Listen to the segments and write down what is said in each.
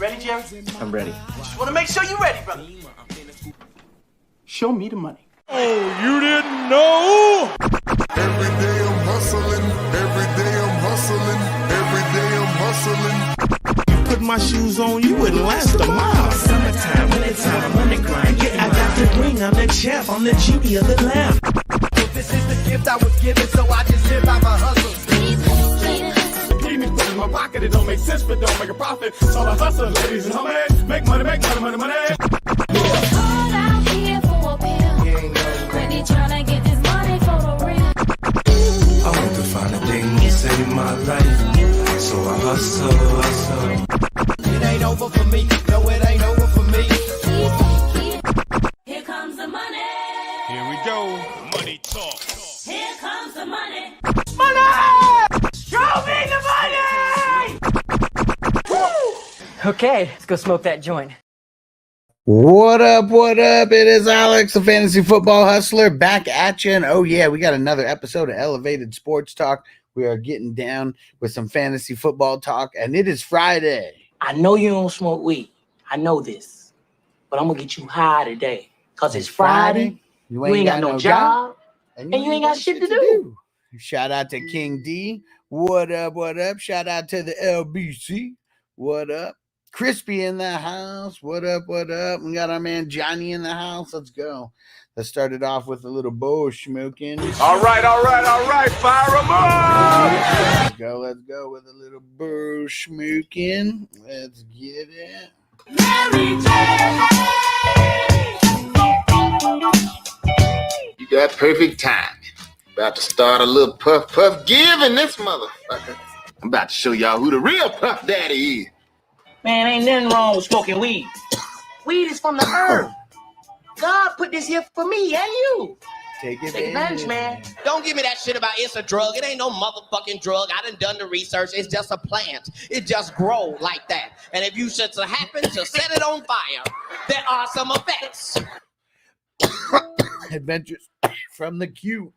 Ready, Jerry? I'm ready. Just want to make sure you're ready, brother. Show me the money. Oh, you didn't know? Every day I'm hustling. Every day I'm hustling. Every day I'm hustling. Put my shoes on, you wouldn't last a mile. Summertime, wintertime, I'm on the grind. Yeah, I got the ring, I'm the champ, I'm the genie of the lamp. This is the gift I was given, so I just live by my hustle. Put in my pocket, it don't make sense, but don't make a profit. So I hustle, ladies and homies. Make money, money, money. Hard out here for a pill. Really tryna get this money for the real. I want to find a thing to save my life, so I hustle. It ain't over for me, no, it ain't over for me. Here comes the money. Here we go. Money talk. Here comes the money. Show me the money! Okay, let's go smoke that joint. What up? What up? It is Alex, the Fantasy Football Hustler, back at you. And oh, yeah, we got another episode of Elevated Sports Talk. We are getting down with some fantasy football talk, and it is Friday. I know you don't smoke weed. I know this. But I'm going to get you high today. Because it's Friday. You ain't got no job. And you ain't got shit to do. Shout out to King D. What up? What up? Shout out to the LBC. What up? Crispy in the house. What up? What up? We got our man Johnny in the house. Let's go. Let's start it off with a little bowl smoking. All right. Fire them up. Let's go with a little bowl smoking. Let's get it. You got perfect timing. About to start a little puff giving this motherfucker. I'm about to show y'all who the real Puff Daddy is. Man, ain't nothing wrong with smoking weed. Weed is from the earth. God put this here for me and you. Take advantage, man. Don't give me that shit about it's a drug. It ain't no motherfucking drug. I done the research. It's just a plant. It just grow like that. And if you should happen to set it on fire, there are some effects. Adventures from the Q.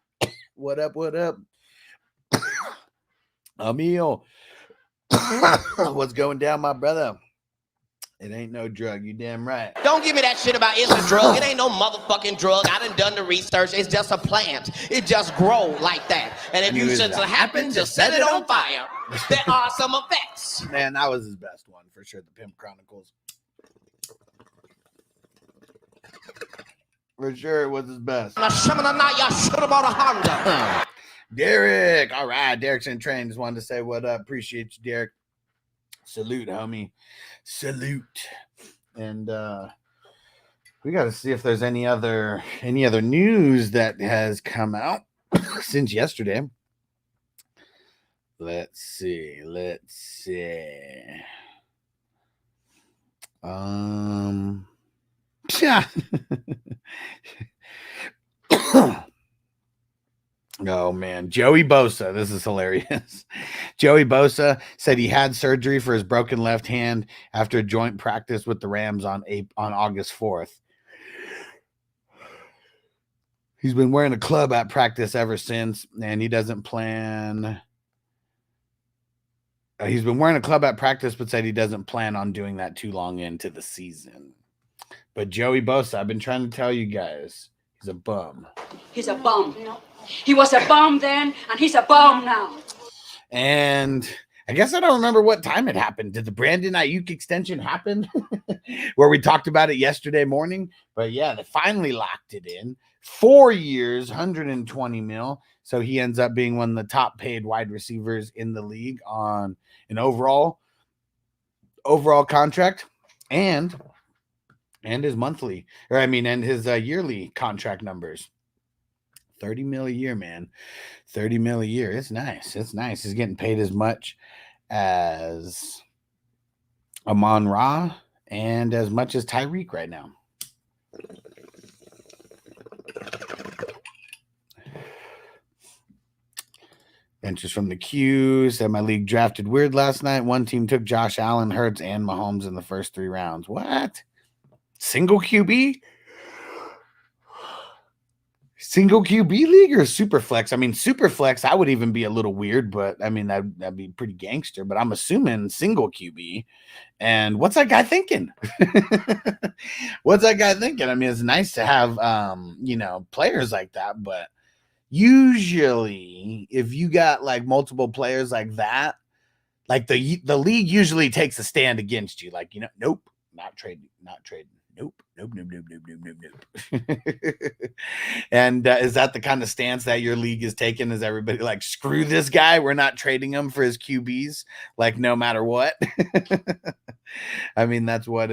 What up? What up? Emil. What's going down, my brother? It ain't no drug. You damn right. Don't give me that shit about it's a drug. It ain't no motherfucking drug. I done the research. It's just a plant. It just grow like that. And if you should happen to set it on fire, there are some effects. Man, that was his best one for sure. The Pimp Chronicles. For sure, it was his best. Derek. All right. Derek's in train. Just wanted to say what up. Appreciate you, Derek. Salute, homie. Salute. And we got to see if there's any other news that has come out since yesterday. Let's see. Yeah. Oh, man. Joey Bosa. This is hilarious. Joey Bosa said he had surgery for his broken left hand after a joint practice with the Rams on August 4th. He's been wearing a club at practice ever since, and he doesn't plan. He's been wearing a club at practice, but said he doesn't plan on doing that too long into the season. But Joey Bosa, I've been trying to tell you guys, he's a bum. He's a bum. He was a bum then, and he's a bum now. And I guess I don't remember what time it happened. Did the Brandon Ayuk extension happen? Where we talked about it yesterday morning? But yeah, they finally locked it in. 4 years, $120 million. So he ends up being one of the top paid wide receivers in the league on an overall contract and his monthly, and his yearly contract numbers. $30 million a year, man. $30 million a year. It's nice. He's getting paid as much as Amon-Ra and as much as Tyreek right now. Benches from the Q said my league drafted weird last night. One team took Josh Allen, Hurts, and Mahomes in the first 3 rounds. What? Single QB? Single QB league or super flex? I mean, super flex, I would even be a little weird, but I mean, that'd be pretty gangster. But I'm assuming single QB. And what's that guy thinking? What's that guy thinking? I mean, it's nice to have, players like that, but usually if you got like multiple players like that, like the league usually takes a stand against you. Like, nope, not trading. Nope. And is that the kind of stance that your league is taking? Is everybody like, screw this guy? We're not trading him for his QBs, like no matter what. I mean, that's what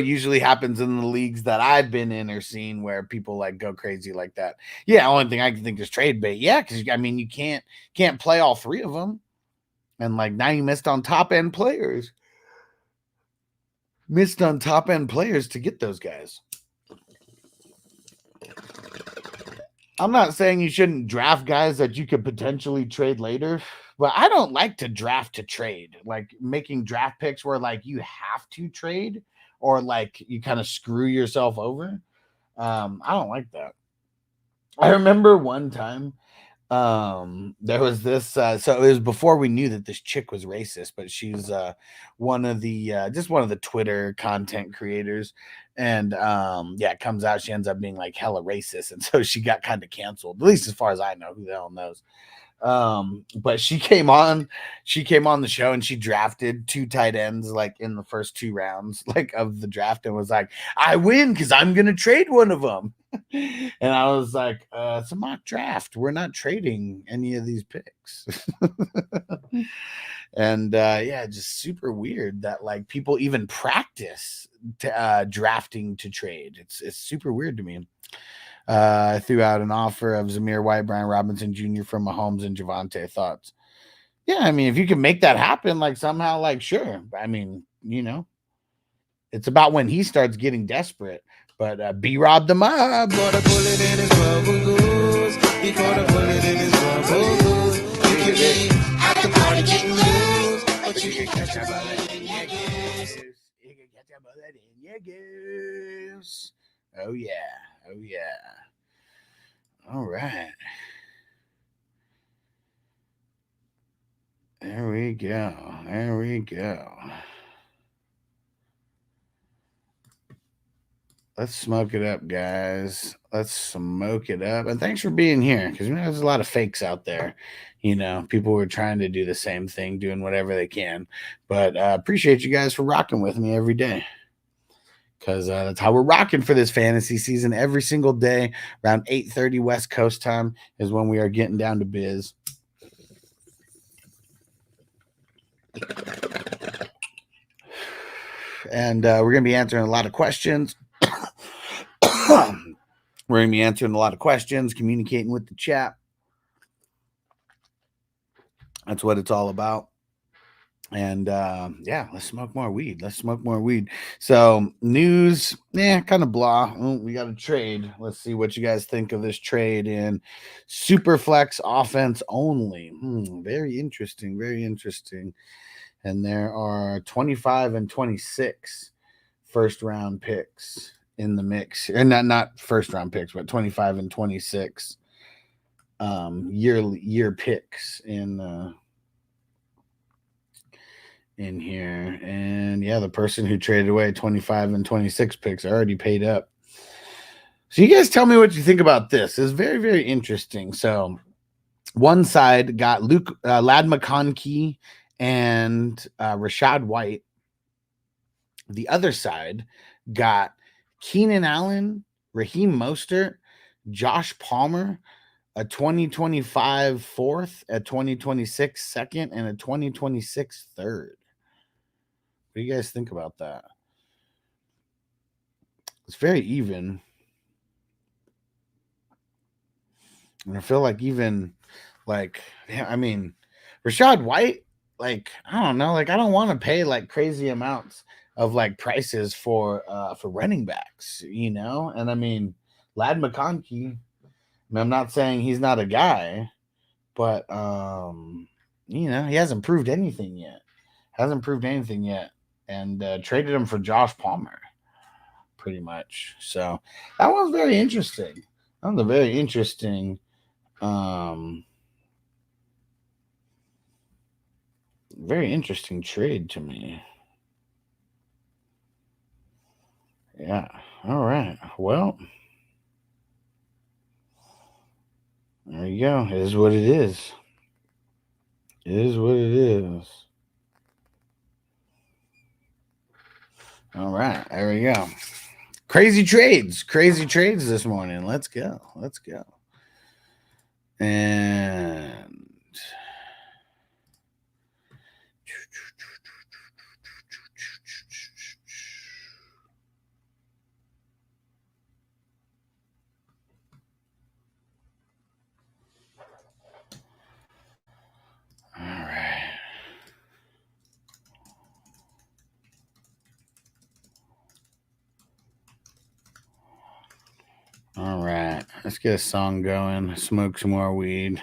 usually happens in the leagues that I've been in or seen, where people like go crazy like that. Yeah, only thing I can think is trade bait. Yeah, because I mean, you can't play all three of them, and like now you missed on top end players. To get those guys. I'm not saying you shouldn't draft guys that you could potentially trade later, but I don't like to draft to trade. Like making draft picks where like you have to trade or like you kind of screw yourself over. I don't like that. I remember one time there was this so it was before we knew that this chick was racist, but she's one of the Twitter content creators, and it comes out she ends up being like hella racist, and so she got kind of canceled, at least as far as I know. Who the hell knows? But she came on the show and she drafted 2 tight ends like in the first 2 rounds like of the draft, and was like, I win because I'm gonna trade one of them. And I was like, it's a mock draft, we're not trading any of these picks. And just super weird that like people even practice drafting to trade. It's super weird to me. I threw out an offer of Zamir White, Brian Robinson Jr. from Mahomes and Javonte. Thoughts? Yeah, I mean, if you can make that happen, like somehow, like sure. I mean, it's about when he starts getting desperate. But B-Rob the Mob. He caught a bullet in his rubber goose. You can be at the party getting loose, but you can catch a bullet in your goose. Oh yeah. All right. There we go. Let's smoke it up, guys. Let's smoke it up. And thanks for being here, because there's a lot of fakes out there. People were trying to do the same thing, doing whatever they can. But appreciate you guys for rocking with me every day, because that's how we're rocking for this fantasy season. Every single day around 8:30 West Coast time is when we are getting down to biz. And we're going to be answering a lot of questions. We're going to be answering a lot of questions, communicating with the chat. That's what it's all about. And let's smoke more weed. So news, kind of blah. We got a trade. Let's see what you guys think of this trade in Superflex offense only. Very interesting. And there are 25 and 26 first round picks in the mix, and not first round picks, but 25 and 26 year picks in here. And the person who traded away 25 and 26 picks already paid up. So you guys tell me what you think about this. It's very, very interesting. So one side got Ladd McConkey and Rashad White. The other side got Keenan Allen, Raheem Mostert, Josh Palmer, a 2025 fourth, a 2026 second, and a 2026 third. What do you guys think about that? It's very even. And I feel like even Rashad White, I don't know, I don't want to pay crazy amounts of prices for running backs, and Ladd McConkey, I'm not saying he's not a guy, but he hasn't proved anything yet. And traded him for Josh Palmer. pretty much. So that was very interesting. That was a very interesting very interesting trade to me. Yeah. All right. Well, there you go. It is what it is. It is what it is. All right. There we go. Crazy trades this morning. Let's go. And all right, let's get a song going. Smoke some more weed.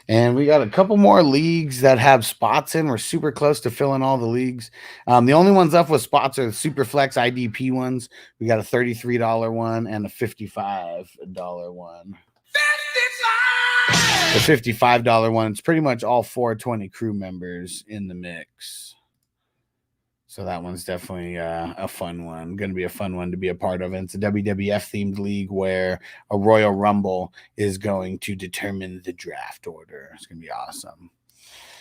And we got a couple more leagues that have spots in. We're super close to filling all the leagues. The only ones left with spots are the Superflex IDP ones. We got a $33 one and a $55 one. The $55 one, it's pretty much all 420 crew members in the mix. So that one's definitely a fun one. Going to be a fun one to be a part of. And it's a WWF themed league where a Royal Rumble is going to determine the draft order. It's going to be awesome.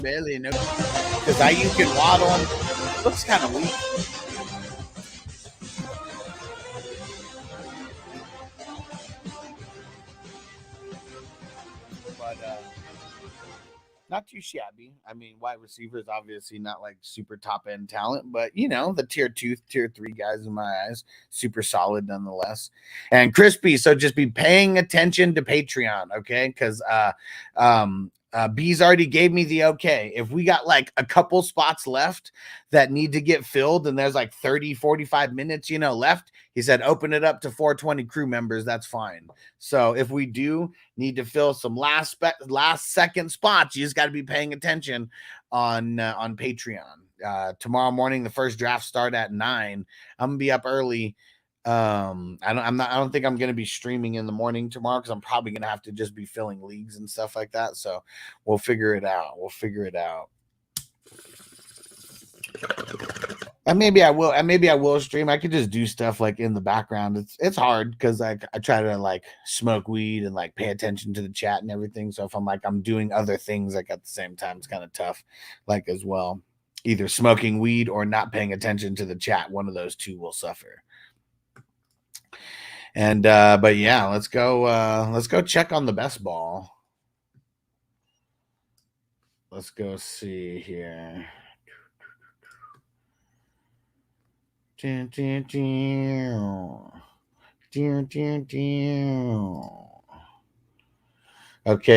Barely know because you can waddle. Looks kind of weak. But not too shabby. I mean, wide receivers obviously not like super top end talent, but you know, the tier 2, tier 3 guys in my eyes, super solid nonetheless. And Crispy, so just be paying attention to Patreon, okay? Because B's already gave me the okay. If we got like a couple spots left that need to get filled and there's like 30, 45 minutes, you know, left, he said, open it up to 420 crew members. That's fine. So if we do need to fill some last second spots, you just got to be paying attention on Patreon. Tomorrow morning, the first draft start at 9. I'm gonna be up early. I don't think I'm gonna be streaming in the morning tomorrow because I'm probably gonna have to just be filling leagues and stuff like that. So we'll figure it out. And maybe I will stream. I could just do stuff like in the background. It's hard because I try to like smoke weed and like pay attention to the chat and everything. So if I'm doing other things like at the same time, it's kind of tough, like as well. Either smoking weed or not paying attention to the chat. One of those two will suffer. And but yeah, let's go check on the best ball. Let's go see here. Okay,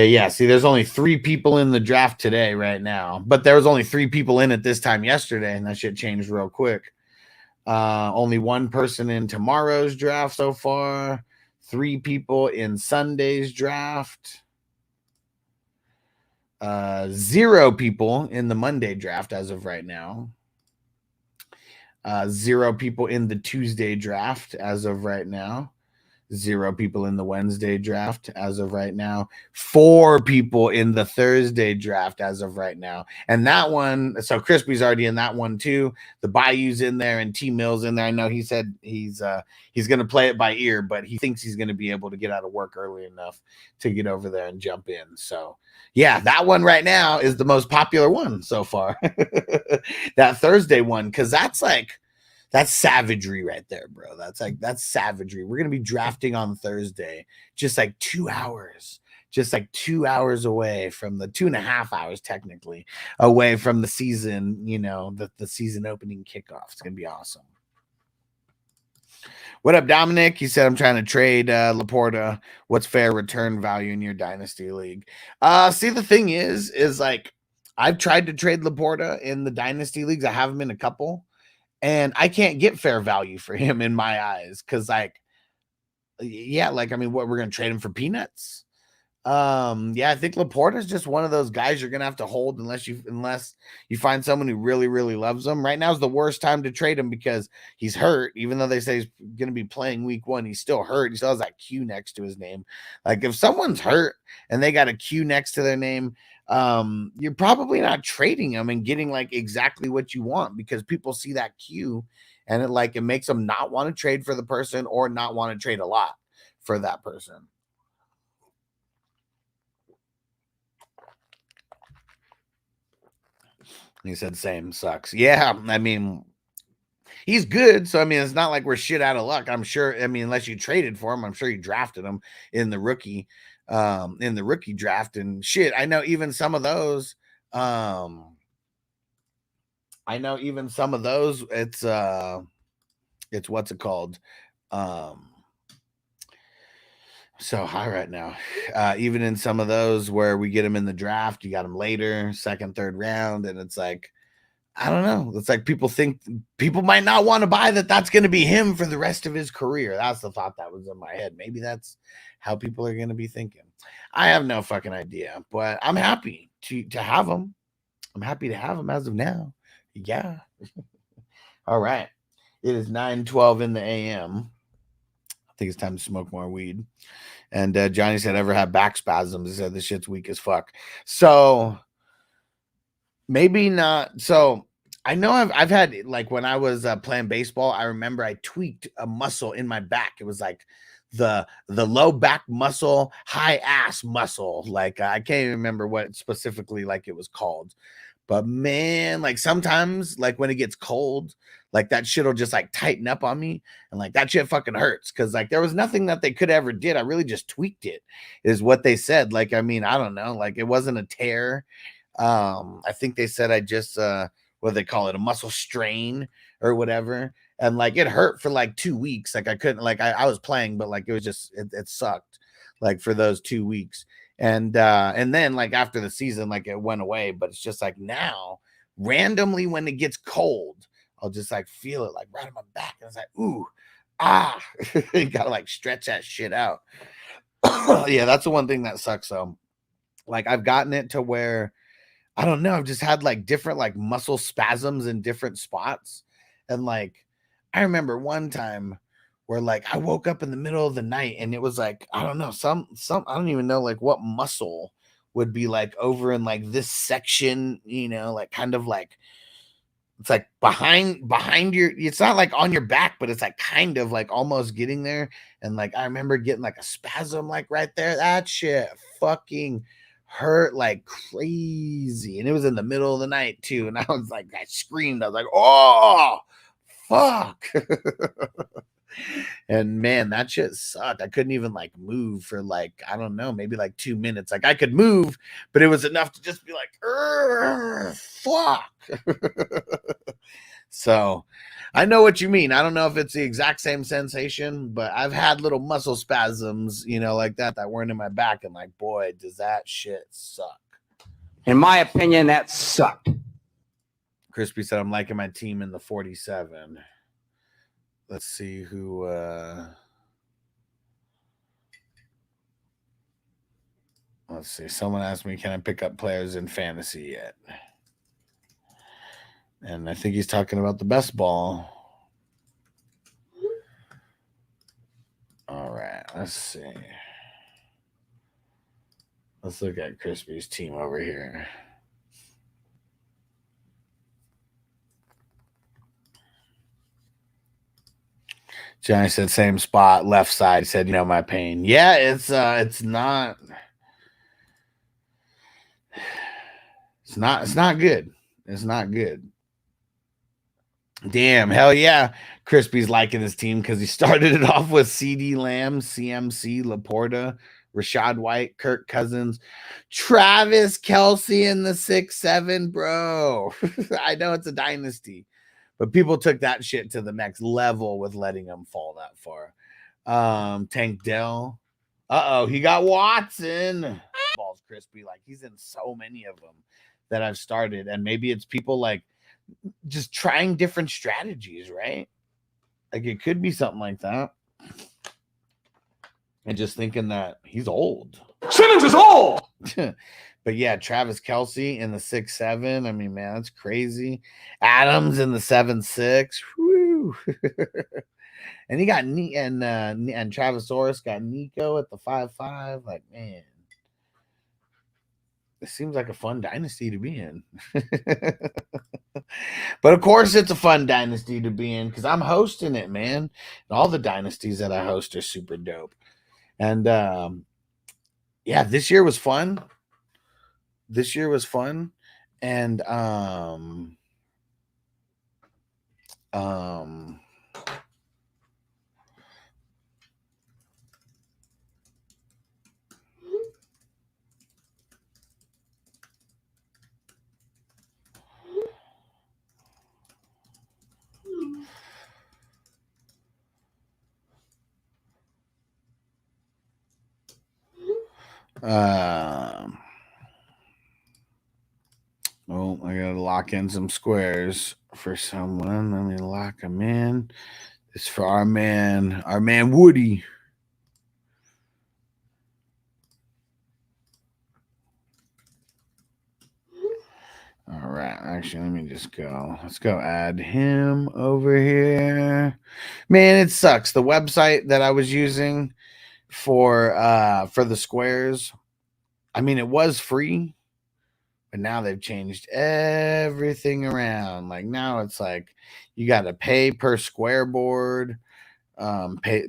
yeah. See, there's only 3 people in the draft today right now, but there was only 3 people in it this time yesterday, and that shit changed real quick. Only 1 person in tomorrow's draft so far. 3 people in Sunday's draft. 0 people in the Monday draft as of right now. 0 people in the Tuesday draft as of right now. 0 people in the Wednesday draft as of right now. 4 people in the Thursday draft as of right now. And that one, so Crispy's already in that one too. The Bayou's in there and T Mill's in there. I know he said he's going to play it by ear, but he thinks he's going to be able to get out of work early enough to get over there and jump in. So yeah, that one right now is the most popular one so far. That Thursday one, because that's savagery right there, bro. That's savagery. We're going to be drafting on Thursday, just like 2 hours, away from the 2.5 hours, technically, away from the season, you know, the season opening kickoff. It's going to be awesome. What up, Dominic? He said, I'm trying to trade Laporta. What's fair return value in your dynasty league? See, the thing is like, I've tried to trade Laporta in the dynasty leagues. I have him in a couple. And I can't get fair value for him in my eyes because, like, yeah, like I mean, what we're gonna trade him for peanuts? Yeah, I think Laporta is just one of those guys you're gonna have to hold unless you find someone who really, really loves him. Right now is the worst time to trade him because he's hurt. Even though they say he's gonna be playing week 1, he's still hurt. He still has that Q next to his name. Like if someone's hurt and they got a Q next to their name, you're probably not trading them and getting like exactly what you want because people see that Q and it makes them not want to trade for the person or not want to trade a lot for that person. He said same sucks. Yeah, I mean, he's good. So I mean, it's not like we're shit out of luck. I'm sure. I mean, unless you traded for him, I'm sure you drafted him in the rookie draft and shit. I know even some of those. It's what's it called? So high right now. Even in some of those where we get him in the draft, you got him later, second, third round, and it's like, I don't know. It's like people might not want to buy that's going to be him for the rest of his career. That's the thought that was in my head. Maybe that's how people are going to be thinking. I have no fucking idea, but I'm happy to have him. I'm happy to have him as of now. Yeah. All right. It is 9:12 in the a.m. I think it's time to smoke more weed. And Johnny said, ever had back spasms? He said, this shit's weak as fuck. So maybe not. So I know I've had, like when I was playing baseball, I remember I tweaked a muscle in my back. It was like the low back muscle, high ass muscle. Like I can't even remember what specifically like it was called. But man, like sometimes like when it gets cold, like that shit will just like tighten up on me. And like that shit fucking hurts. Cause like there was nothing that they could ever did. I really just tweaked it is what they said. Like, I mean, I don't know. Like it wasn't a tear. I think they said I just, what do they call it? A muscle strain or whatever. And like it hurt for like 2 weeks. Like I couldn't, like I was playing, but like it was just, it sucked like for those 2 weeks. And then like after the season, like it went away, but it's just like now randomly when it gets cold, I'll just like feel it like right on my back. And it's like, ooh, you gotta like stretch that shit out. Yeah, that's the one thing that sucks. So like I've gotten it to where I don't know, I've just had like different like muscle spasms in different spots. And like I remember one time where like I woke up in the middle of the night and it was like, I don't know, some I don't even know like what muscle would be like over in like this section, you know, like kind of like it's like behind your, it's not like on your back, but it's like kind of like almost getting there. And like I remember getting like a spasm like right there. That shit fucking hurt like crazy. And it was in the middle of the night too. And I was like, I screamed. I was like, oh fuck. And man, that shit sucked. I couldn't even like move for like, I don't know, maybe like 2 minutes. Like I could move, but it was enough to just be like, fuck. So I know what you mean. I don't know if it's the exact same sensation, but I've had little muscle spasms, you know, like that weren't in my back. And like, boy, does that shit suck. In my opinion, that sucked. Crispy said, I'm liking my team in the 47. Let's see who let's see. Someone asked me, can I pick up players in fantasy yet? And I think he's talking about the best ball. All right, let's see. Let's look at Crispy's team over here. Johnny said same spot, left side. He said, you know, my pain. Yeah, it's not good. It's not good. Damn, hell yeah. Crispy's liking his team because he started it off with CD Lamb, CMC, Laporta, Rashad White, Kirk Cousins, Travis Kelce in the 6-7, bro. I know it's a dynasty. But people took that shit to the next level with letting him fall that far. Tank Dell. He got Watson. Balls Crispy. Like, he's in so many of them that I've started. And maybe it's people, like, just trying different strategies, right? Like, it could be something like that. and just thinking that he's old. Simmons is old. But yeah, Travis Kelce in the 6'7". I mean, man, that's crazy. Adams in the 7'6". Woo. And he got and Travis Orris got Nico at the 5'5". Like, man, it seems like a fun dynasty to be in. But of course, it's a fun dynasty to be in because I'm hosting it, man. And all the dynasties that I host are super dope. And yeah, this year was fun. And oh, I gotta lock in some squares for someone. Let me lock them in. It's for our man Woody. All right, actually, let me just go. Let's go add him over here. Man, it sucks. The website that I was using for the squares, I mean, it was free, but now they've changed everything around. Like now it's like you got to pay per square board, pay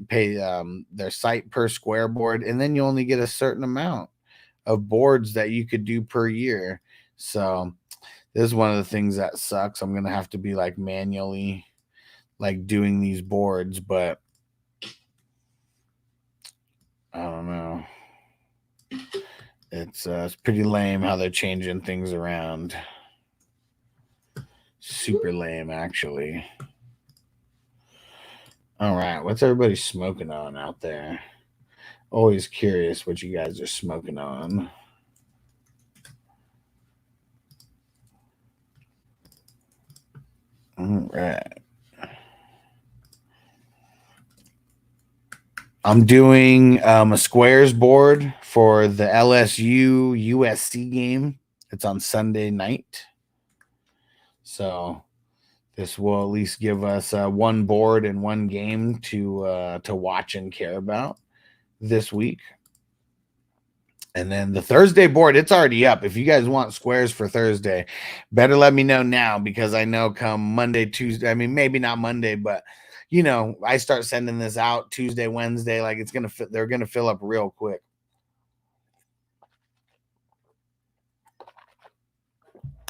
their site per square board, and then you only get a certain amount of boards that you could do per year. So this is one of the things that sucks. I'm gonna have to be like manually like doing these boards, but I don't know. It's pretty lame how they're changing things around. Super lame, actually. All right, what's everybody smoking on out there? Always curious what you guys are smoking on. All right. I'm doing a squares board for the LSU USC game. It's on Sunday night. So this will at least give us one board and one game to watch and care about this week. And then the Thursday board, it's already up. If you guys want squares for Thursday, better let me know now because I know come Monday, Tuesday, I mean, maybe not Monday, but you know, I start sending this out Tuesday, Wednesday, like it's going to they're going to fill up real quick.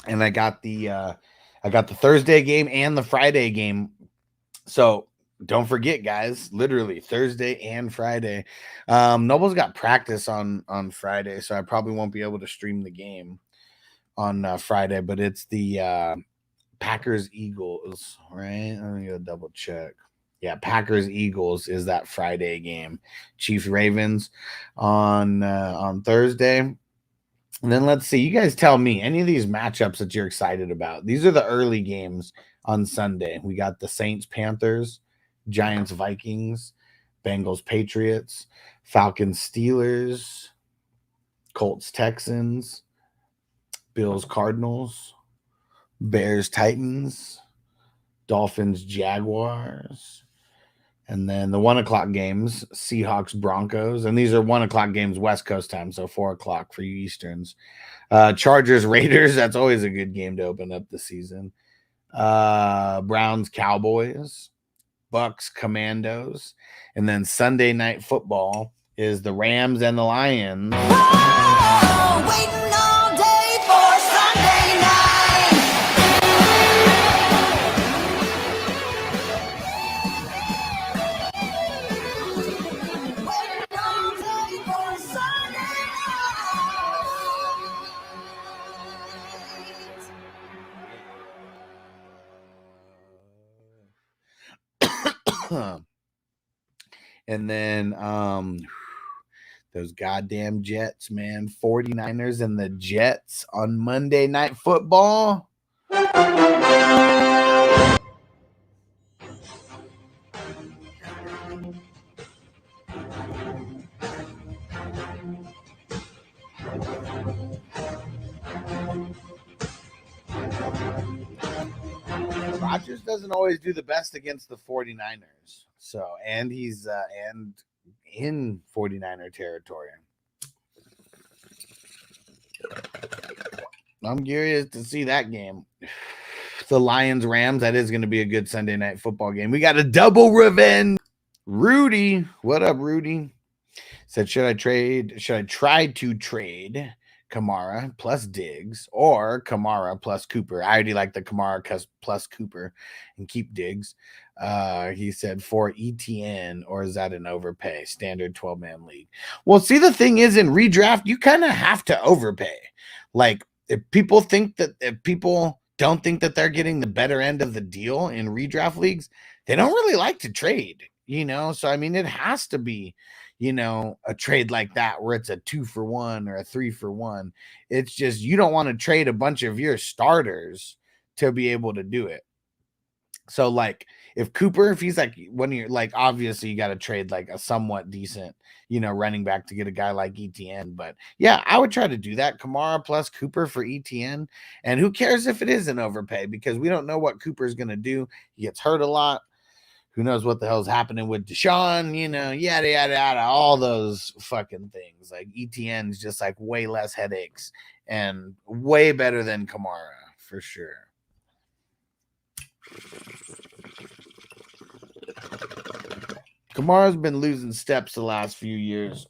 And I got the Thursday game and the Friday game. So don't forget, guys, literally Thursday and Friday. Noble's got practice on Friday, so I probably won't be able to stream the game on Friday, but it's the Packers Eagles, right? Let me go double check. Yeah, Packers Eagles is that Friday game. Chiefs Ravens on Thursday. And then let's see. You guys tell me any of these matchups that you're excited about. These are the early games on Sunday. We got the Saints Panthers, Giants Vikings, Bengals Patriots, Falcons Steelers, Colts Texans, Bills Cardinals, Bears Titans, Dolphins Jaguars. And then the 1 o'clock games, Seahawks Broncos. And these are 1 o'clock games West Coast time, so 4 o'clock for you Easterns. Chargers Raiders, that's always a good game to open up the season. Browns Cowboys, Bucks Commandos. And then Sunday Night Football is the Rams and the Lions. Oh, waiting all day for Sunday night. Waiting all day for Sunday night. And then those goddamn Jets, man. 49ers and the Jets on Monday Night Football. Rodgers doesn't always do the best against the 49ers. So, and he's and in 49er territory. I'm curious to see that game. The Lions-Rams, that is going to be a good Sunday night football game. We got a double revenge. Rudy, what up, Rudy? Said, should I try to trade Kamara plus Diggs or Kamara plus Cooper? I already like the Kamara plus Cooper and keep Diggs. He said for ETN, or is that an overpay? Standard 12-man league. Well, see, the thing is, in redraft, you kind of have to overpay. Like, if people don't think that they're getting the better end of the deal in redraft leagues, they don't really like to trade, So, I mean, it has to be, a trade like that where it's a 2-for-1 or a 3-for-1. It's just, you don't want to trade a bunch of your starters to be able to do it. So, like, if he's like one of your, like, obviously you got to trade like a somewhat decent, running back to get a guy like ETN. But yeah, I would try to do that. Kamara plus Cooper for ETN. And who cares if it is an overpay, because we don't know what Cooper's going to do. He gets hurt a lot. Who knows what the hell's happening with Deshaun, yada, yada, yada, all those fucking things. Like, ETN's just like way less headaches and way better than Kamara for sure. Kamara's been losing steps the last few years.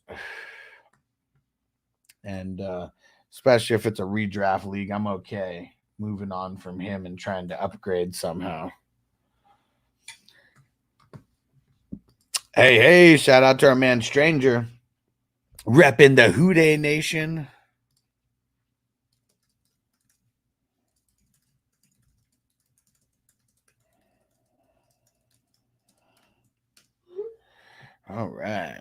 And especially if it's a redraft league, I'm okay moving on from him and trying to upgrade somehow. Hey, shout out to our man Stranger, repping the Houday Nation. All right.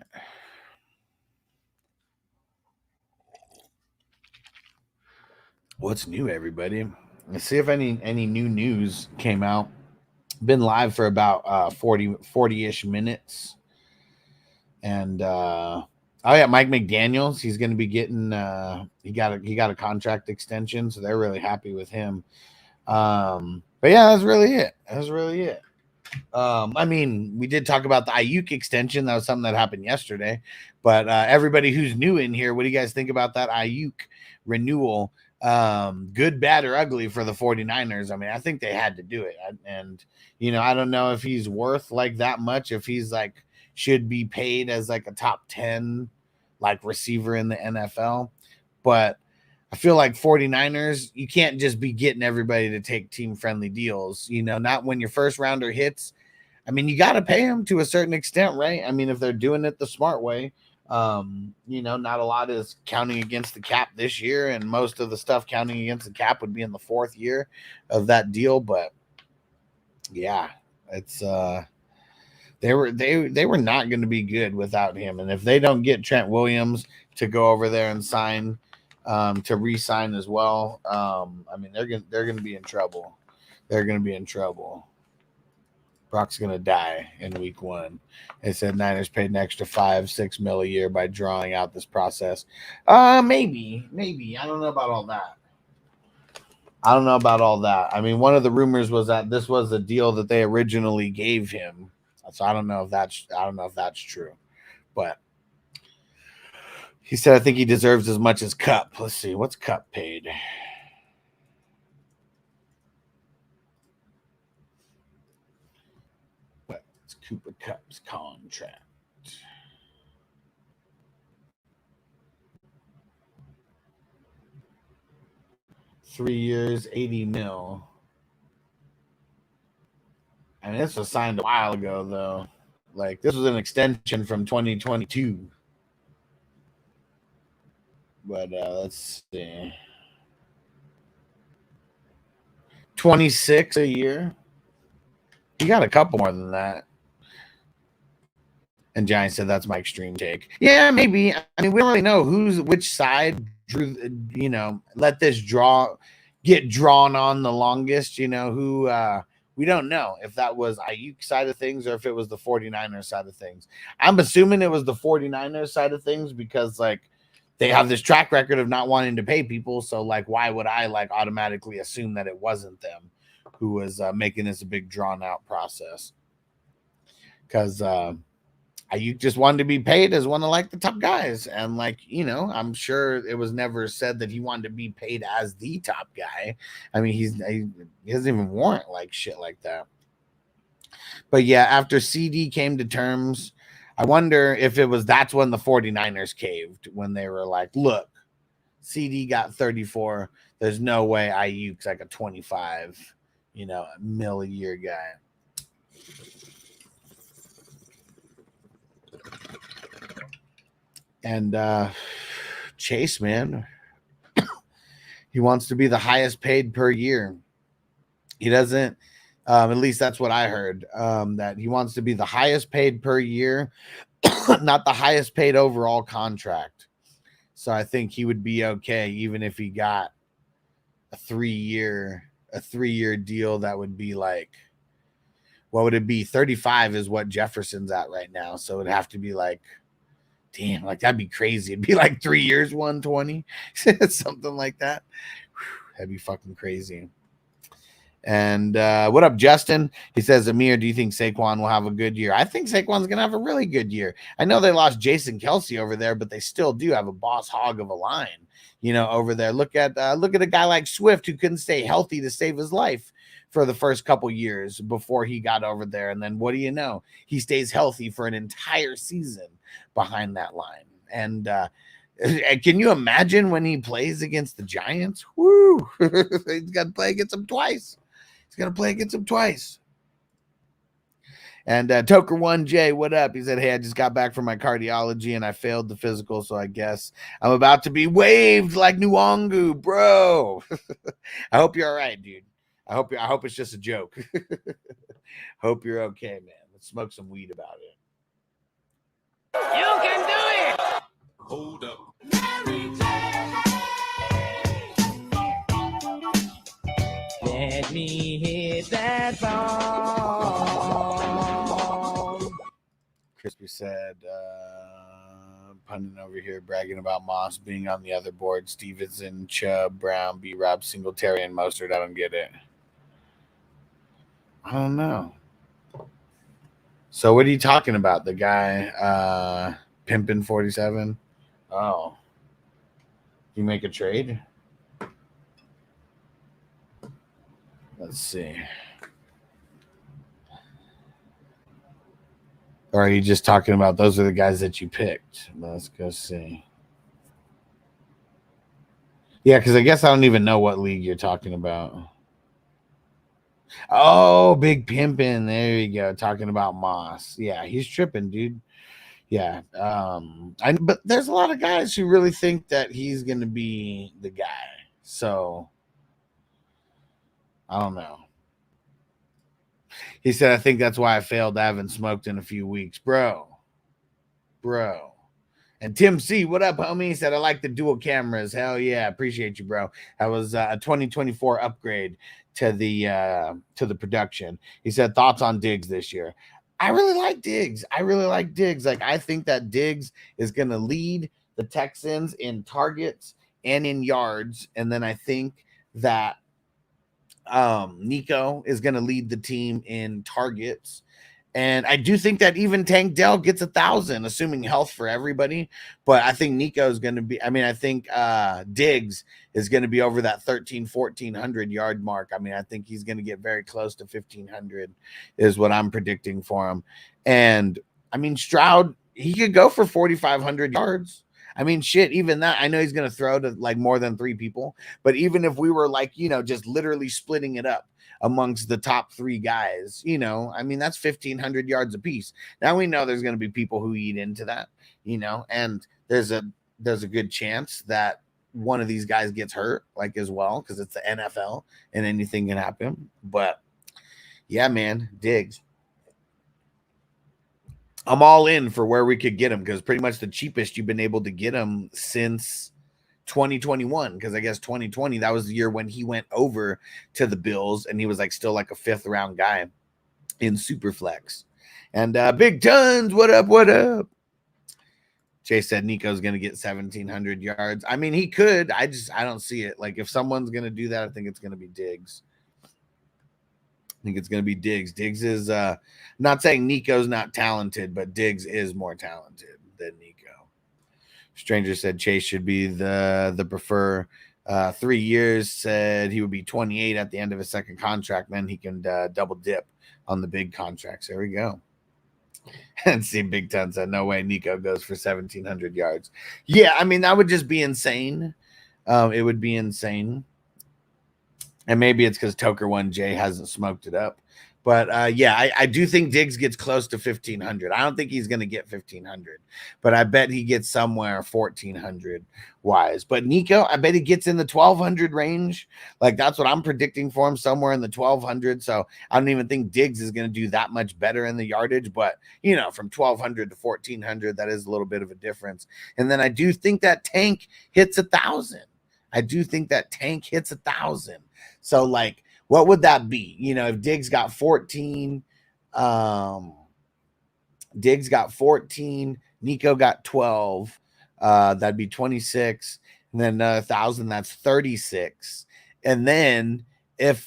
What's new, everybody? Let's see if any new news came out. Been live for about 40-ish minutes. And Mike McDaniels, he's going to be getting he got a contract extension, so they're really happy with him. But yeah, that's really it. I mean, we did talk about the Ayuk extension. That was something that happened yesterday. But everybody who's new in here, what do you guys think about that Ayuk renewal? Good, bad, or ugly for the 49ers? I mean, I think they had to do it. And I don't know if he's worth like that much, if he's like should be paid as like a top 10 like receiver in the NFL. But I feel like 49ers, you can't just be getting everybody to take team-friendly deals, not when your first rounder hits. I mean, you got to pay them to a certain extent, right? I mean, if they're doing it the smart way, not a lot is counting against the cap this year, and most of the stuff counting against the cap would be in the fourth year of that deal. But yeah, it's they were not going to be good without him. And if they don't get Trent Williams to go over there and sign, to re-sign as well, I mean, they're going to be in trouble. They're going to be in trouble. Brock's going to die in week 1. They said Niners paid an extra $5-6 mil a year by drawing out this process. Maybe. I don't know about all that. I mean, one of the rumors was that this was the deal that they originally gave him. So I don't know if that's true. But he said, I think he deserves as much as Cup. Let's see. What's Cup paid? What's Cooper Kupp's contract? $3 years, $80 million. And this was signed a while ago, though. Like, this was an extension from 2022. But let's see. 26 a year. You got a couple more than that. And Giant said that's my extreme take. Yeah, maybe. I mean, we don't really know which side drew, let this get drawn on the longest, who we don't know if that was Ayuk side of things or if it was the 49ers side of things. I'm assuming it was the 49ers side of things because, like, they have this track record of not wanting to pay people. So, like, why would I, like, automatically assume that it wasn't them? who was making this a big drawn out process, because Ayuk just wanted to be paid as one of like the top guys, and like, you know, I'm sure it was never said that he wanted to be paid as the top guy. I mean, he doesn't even warrant like shit like that. But yeah, after CD came to terms, I wonder if that's when the 49ers caved, when they were like, look, CD got 34. There's no way Ayuk's like a 25, $1 a year guy. And Chase, man, he wants to be the highest paid per year. He doesn't, at least that's what I heard, that he wants to be the highest paid per year, not the highest paid overall contract. So I think he would be okay even if he got a 3-year deal. That would be like, what would it be? 35 is what Jefferson's at right now. So it'd have to be like, damn, like that'd be crazy. It'd be like 3 years, 120, something like that. Whew, that'd be fucking crazy. And what up, Justin? He says, Amir, do you think Saquon will have a good year? I think Saquon's going to have a really good year. I know they lost Jason Kelsey over there, but they still do have a boss hog of a line, over there. Look at a guy like Swift, who couldn't stay healthy to save his life for the first couple years before he got over there. And then what do you know? He stays healthy for an entire season behind that line. And can you imagine when he plays against the Giants? Woo! He's got to play against them twice. And Toker1J, what up? He said, hey, I just got back from my cardiology and I failed the physical, so I guess I'm about to be waived like Nwangu, bro. I hope you're all right, dude. I hope it's just a joke. Hope you're okay, man. Let's smoke some weed about it. You can do it! Hold up. Let me hit that song. Crispy said, punting over here, bragging about Moss being on the other board. Stevenson, Chubb, Brown, B-Rob, Singletary, and Mostert. I don't get it. I don't know. So what are you talking about? The guy Pimpin 47? Oh. You make a trade? Let's see. Or are you just talking about those are the guys that you picked? Let's go see. Yeah, because I guess I don't even know what league you're talking about. Oh, Big Pimpin'. There you go. Talking about Moss. Yeah, he's tripping, dude. Yeah. But there's a lot of guys who really think that he's going to be the guy. So I don't know. He said, I think that's why I failed. I haven't smoked in a few weeks. Bro. And Tim C, what up, homie? He said, I like the dual cameras. Hell yeah. Appreciate you, bro. That was a 2024 upgrade to the production. He said, thoughts on Diggs this year? I really like Diggs. Like, I think that Diggs is going to lead the Texans in targets and in yards. And then I think that Nico is going to lead the team in targets. And I do think that even Tank Dell gets 1,000, assuming health for everybody. But I think Nico is going to be, I think Diggs is going to be over that 1,400 yard mark. I think he's going to get very close to 1,500 is what I'm predicting for him. And Stroud, he could go for 4,500 yards. Shit, even that, I know he's going to throw to like more than 3 people. But even if we were like, just literally splitting it up amongst the top 3 guys, that's 1,500 yards apiece. Now we know there's going to be people who eat into that, and there's a good chance that one of these guys gets hurt like as well, because it's the NFL and anything can happen. But yeah, man, Diggs. I'm all in for where we could get him, because pretty much the cheapest you've been able to get him since 2021, because I guess 2020, that was the year when he went over to the Bills and he was like still like a 5th round guy in Superflex. And Big Tons, what up? Chase said Nico's going to get 1,700 yards. He could. I don't see it. Like, if someone's going to do that, I think it's going to be Diggs. think it's going to be Diggs. Diggs is not saying Nico's not talented, but Diggs is more talented than Nico. Stranger said Chase should be the prefer. 3 years, said he would be 28 at the end of his second contract. Then he can double dip on the big contracts. There we go. And see, Big Ten said, no way Nico goes for 1,700 yards. Yeah, I mean, that would just be insane. It would be insane. And maybe it's because Toker 1J hasn't smoked it up. But, yeah, I do think Diggs gets close to 1,500. I don't think he's going to get 1,500. But I bet he gets somewhere 1,400 wise. But Nico, I bet he gets in the 1,200 range. Like, that's what I'm predicting for him, somewhere in the 1,200. So I don't even think Diggs is going to do that much better in the yardage. But, you know, from 1,200 to 1,400, that is a little bit of a difference. And then I do think that Tank hits 1,000. I do think that Tank hits 1,000. So, like, what would that be? You know, if Diggs got 14, Diggs got 14, Nico got 12, that'd be 26, and then 1,000, that's 36. And then if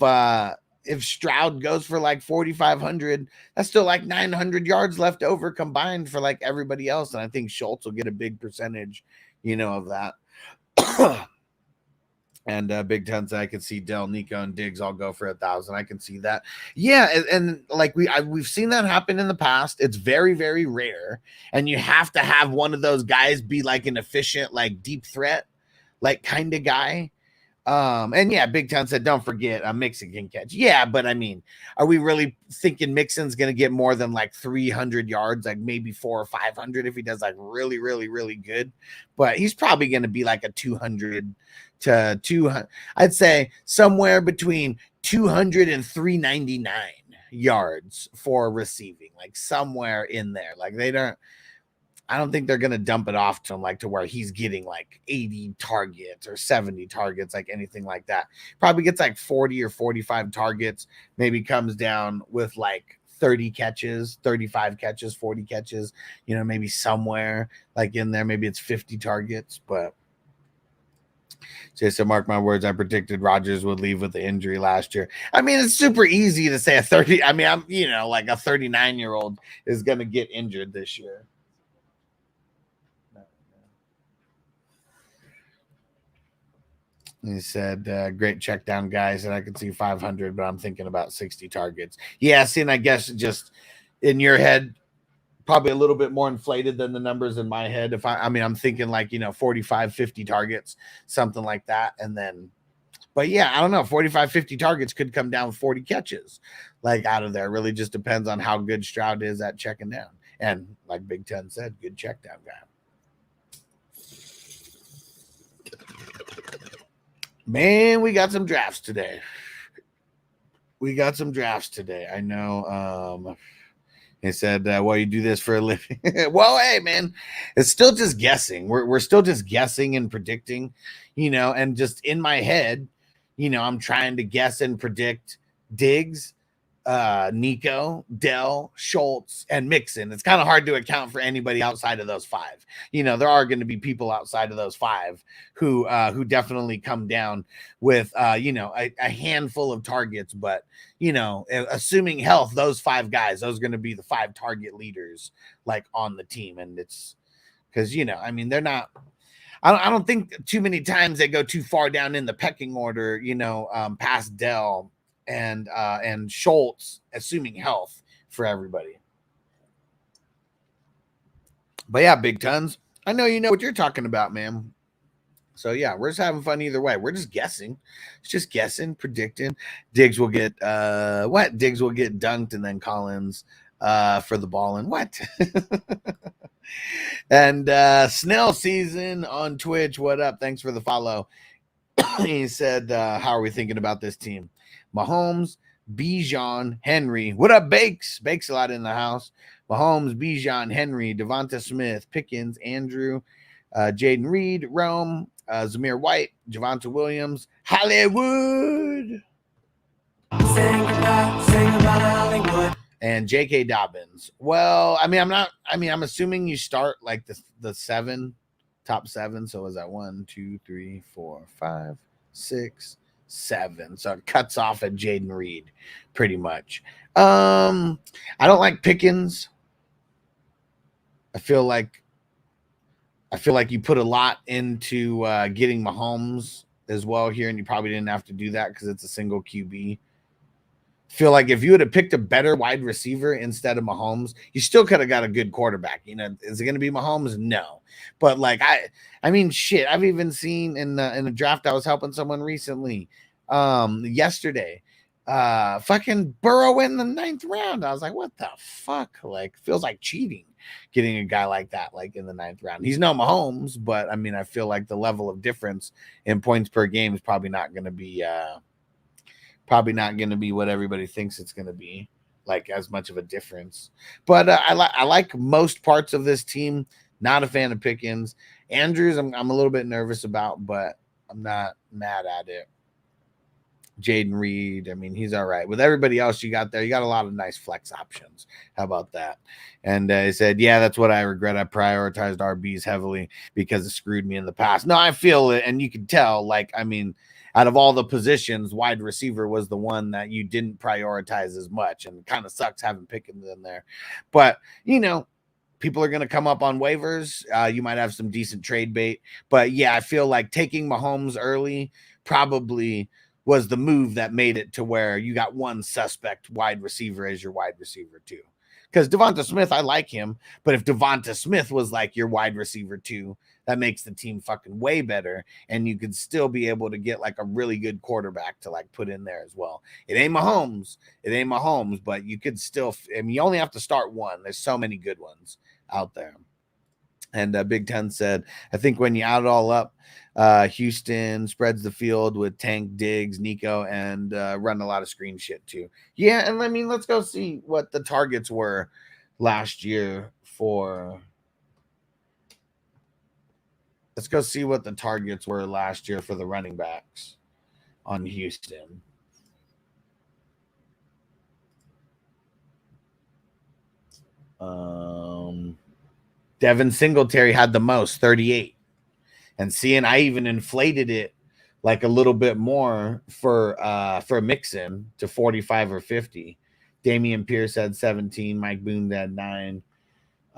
Stroud goes for like 4,500, that's still like 900 yards left over combined for like everybody else. And I think Schultz will get a big percentage, you know, of that. And Big Ten said I could see Dell, Nico, and Diggs all go for 1,000. I can see that. Yeah, and like we've seen that happen in the past. It's very, very rare. And you have to have one of those guys be like an efficient, like deep threat, like kind of guy. And yeah, Big Ten said, don't forget Mixon can catch. Yeah, but I mean, are we really thinking Mixon's going to get more than like 300 yards, like maybe 400 or 500 if he does like really, really, really good? But he's probably going to be like a 200 to 200. I'd say somewhere between 200 and 399 yards for receiving, like somewhere in there. Like I don't think they're going to dump it off to him like to where he's getting like 80 targets or 70 targets, like anything like that. Probably gets like 40 or 45 targets, maybe comes down with like 30 catches, 35 catches, 40 catches, you know, maybe somewhere like in there. Maybe it's 50 targets, but Jason, mark my words, I predicted Rodgers would leave with the injury last year. I mean, it's super easy to say a 30. I mean, I'm, you know, like a 39-year-old is going to get injured this year. He said, great check down, guys. And I could see 500, but I'm thinking about 60 targets. Yeah, see, and I guess just in your head, probably a little bit more inflated than the numbers in my head. If I mean, I'm thinking like, you know, 45, 50 targets, something like that. And then, but yeah, I don't know, 45, 50 targets could come down 40 catches like out of there. It really just depends on how good Stroud is at checking down. And like Big Ten said, good check down guy. Man, we got some drafts today. I know. He said, well, you do this for a living. Well, hey, man, it's still just guessing. We're still just guessing and predicting, you know, and just in my head, you know, I'm trying to guess and predict Diggs, Nico, Dell, Schultz, and Mixon. It's kind of hard to account for anybody outside of those five. You know, there are going to be people outside of those five who definitely come down with, you know, a handful of targets. But, you know, assuming health, those five guys, those are going to be the 5 target leaders like on the team. And it's because, you know, I mean, they're not. I don't think too many times they go too far down in the pecking order, you know, past Dell and Schultz, assuming health for everybody. But yeah, Big Tons, I know you know what you're talking about, man. So yeah, we're just having fun either way. We're just guessing. It's just guessing, predicting. Diggs will get Diggs will get dunked, and then Collins for the ball and what? And Snell Season on Twitch, what up? Thanks for the follow. He said, how are we thinking about this team? Mahomes, Bijan, Henry. What up, Bakes? Bakes a lot in the house. Mahomes, Bijan, Henry, Devonta Smith, Pickens, Andrew, Jaden Reed, Rome, Zamir White, Javonte Williams, Hollywood. Sing about Hollywood. And J.K. Dobbins. Well, I mean, I'm assuming you start like the top 7. So is that 1, 2, 3, 4, 5, 6, 7. So it cuts off at Jaden Reed pretty much. I don't like Pickens. I feel like you put a lot into getting Mahomes as well here, and you probably didn't have to do that because it's a single QB. Feel like if you would have picked a better wide receiver instead of Mahomes, you still could have got a good quarterback. You know, is it going to be Mahomes? No, but like I mean, shit. I've even seen in the draft. I was helping someone recently, yesterday. Fucking Burrow in the 9th round. I was like, what the fuck? Like, feels like cheating getting a guy like that, like in the 9th round. He's no Mahomes, but I mean, I feel like the level of difference in points per game is probably not going to be what everybody thinks it's going to be, like as much of a difference. But I like most parts of this team. Not a fan of Pickens. Andrews, I'm a little bit nervous about, but I'm not mad at it. Jaden Reed, I mean, he's all right. With everybody else you got there, you got a lot of nice flex options. How about that? And he said, yeah, that's what I regret. I prioritized RBs heavily because it screwed me in the past. No, I feel it, and you can tell, like, I mean, out of all the positions, wide receiver was the one that you didn't prioritize as much, and it kind of sucks having Pickens in there. But, you know, people are going to come up on waivers. You might have some decent trade bait. But, yeah, I feel like taking Mahomes early probably – was the move that made it to where you got one suspect wide receiver as your wide receiver 2. Because Devonta Smith, I like him, but if Devonta Smith was like your wide receiver 2, that makes the team fucking way better, and you could still be able to get like a really good quarterback to like put in there as well. It ain't Mahomes, but you could still, I mean, you only have to start one. There's so many good ones out there. And Big Ten said, I think when you add it all up, Houston spreads the field with Tank, Diggs, Nico, and run a lot of screen shit too. Yeah, and I mean, let's go see what the targets were last year for. Let's go see what the targets were last year for the running backs on Houston. Devin Singletary had the most, 38. And seeing, I even inflated it like a little bit more for Mixon to 45 or 50. Damian Pierce had 17. Mike Boone had 9.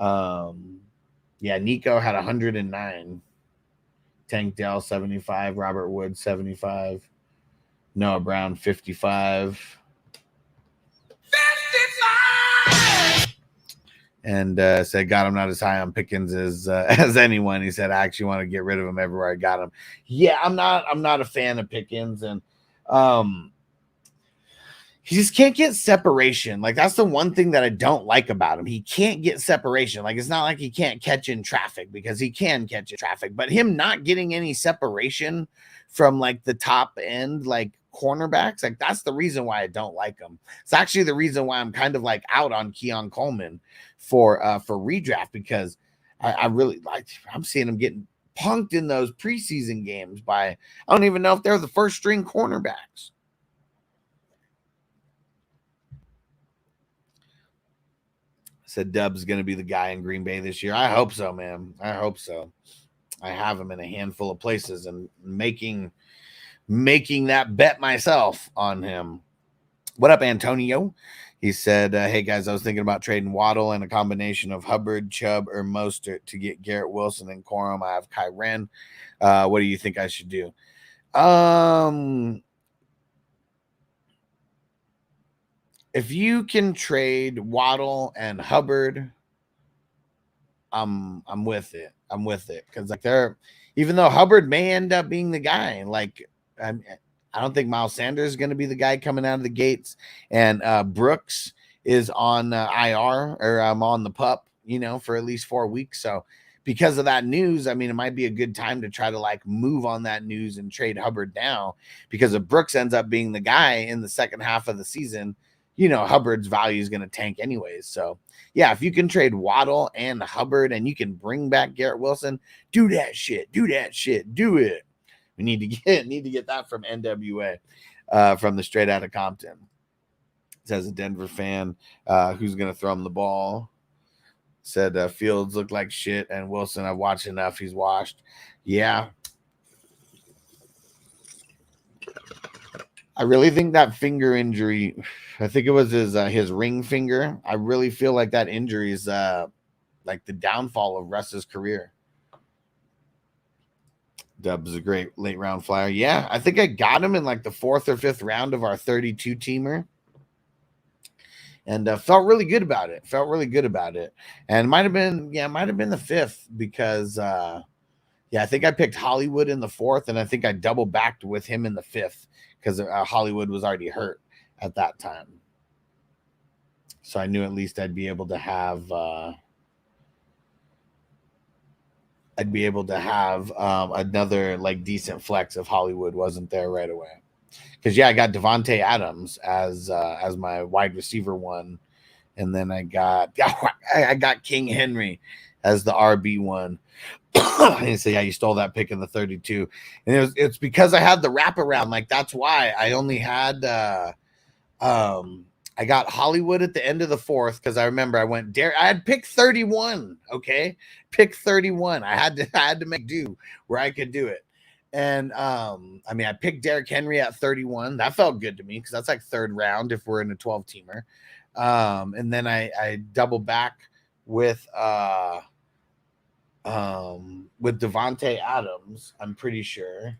Yeah, Nico had 109. Tank Dell 75. Robert Woods 75. Noah Brown 55. And said, God, I'm not as high on Pickens as anyone. He said, I actually want to get rid of him everywhere I got him. Yeah, I'm not a fan of Pickens, and he just can't get separation. Like, that's the one thing that I don't like about him. He can't get separation. Like, it's not like he can't catch in traffic, because he can catch in traffic, but him not getting any separation from like the top end, like cornerbacks, like that's the reason why I don't like him. It's actually the reason why I'm kind of like out on Keon Coleman for redraft, because I really like, I'm seeing him getting punked in those preseason games by, I don't even know if they're the first string cornerbacks. Said Dub's going to be the guy in Green Bay this year. I hope so, man. I hope so. I have him in a handful of places and making that bet myself on him. What up, Antonio? He said, hey, guys, I was thinking about trading Waddle and a combination of Hubbard, Chubb, or Mostert to get Garrett Wilson and Corum. I have Kai Wren. What do you think I should do? If you can trade Waddle and Hubbard, I'm with it. I'm with it, because like even though Hubbard may end up being the guy, like I don't think Miles Sanders is going to be the guy coming out of the gates, and Brooks is on IR, or I'm on the pup, for at least 4 weeks. So because of that news, I mean, it might be a good time to try to like move on that news and trade Hubbard now, because if Brooks ends up being the guy in the second half of the season, Hubbard's value is going to tank anyways. So yeah, if you can trade Waddle and Hubbard and you can bring back Garrett Wilson, do that shit. Do it. We need to get that from NWA, from the Straight Outta Compton. Says a Denver fan, who's going to throw him the ball. Said Fields looked like shit, and Wilson, I've watched enough. He's washed. Yeah. I really think that finger injury, I think it was his ring finger. I really feel like that injury is like the downfall of Russ's career. Dubs is a great late round flyer. Yeah, I think I got him in like the 4th or 5th round of our 32 teamer. And felt really good about it. And might have been the 5th because I think I picked Hollywood in the 4th, and I think I double backed with him in the 5th because Hollywood was already hurt at that time. So I knew at least I'd be able to have another like decent flex if Hollywood wasn't there right away. Because I got Devontae Adams as my wide receiver one, and then I got King Henry as the RB one. And say, you stole that pick in the 32, and it's because I had the wraparound. Like that's why I only had I got Hollywood at the end of the 4th because I remember I had pick 31. Okay, pick 31. I had to make do where I could do it. And I picked Derrick Henry at 31. That felt good to me because that's like 3rd round if we're in a 12-teamer. And then I double back with Devontae Adams, I'm pretty sure.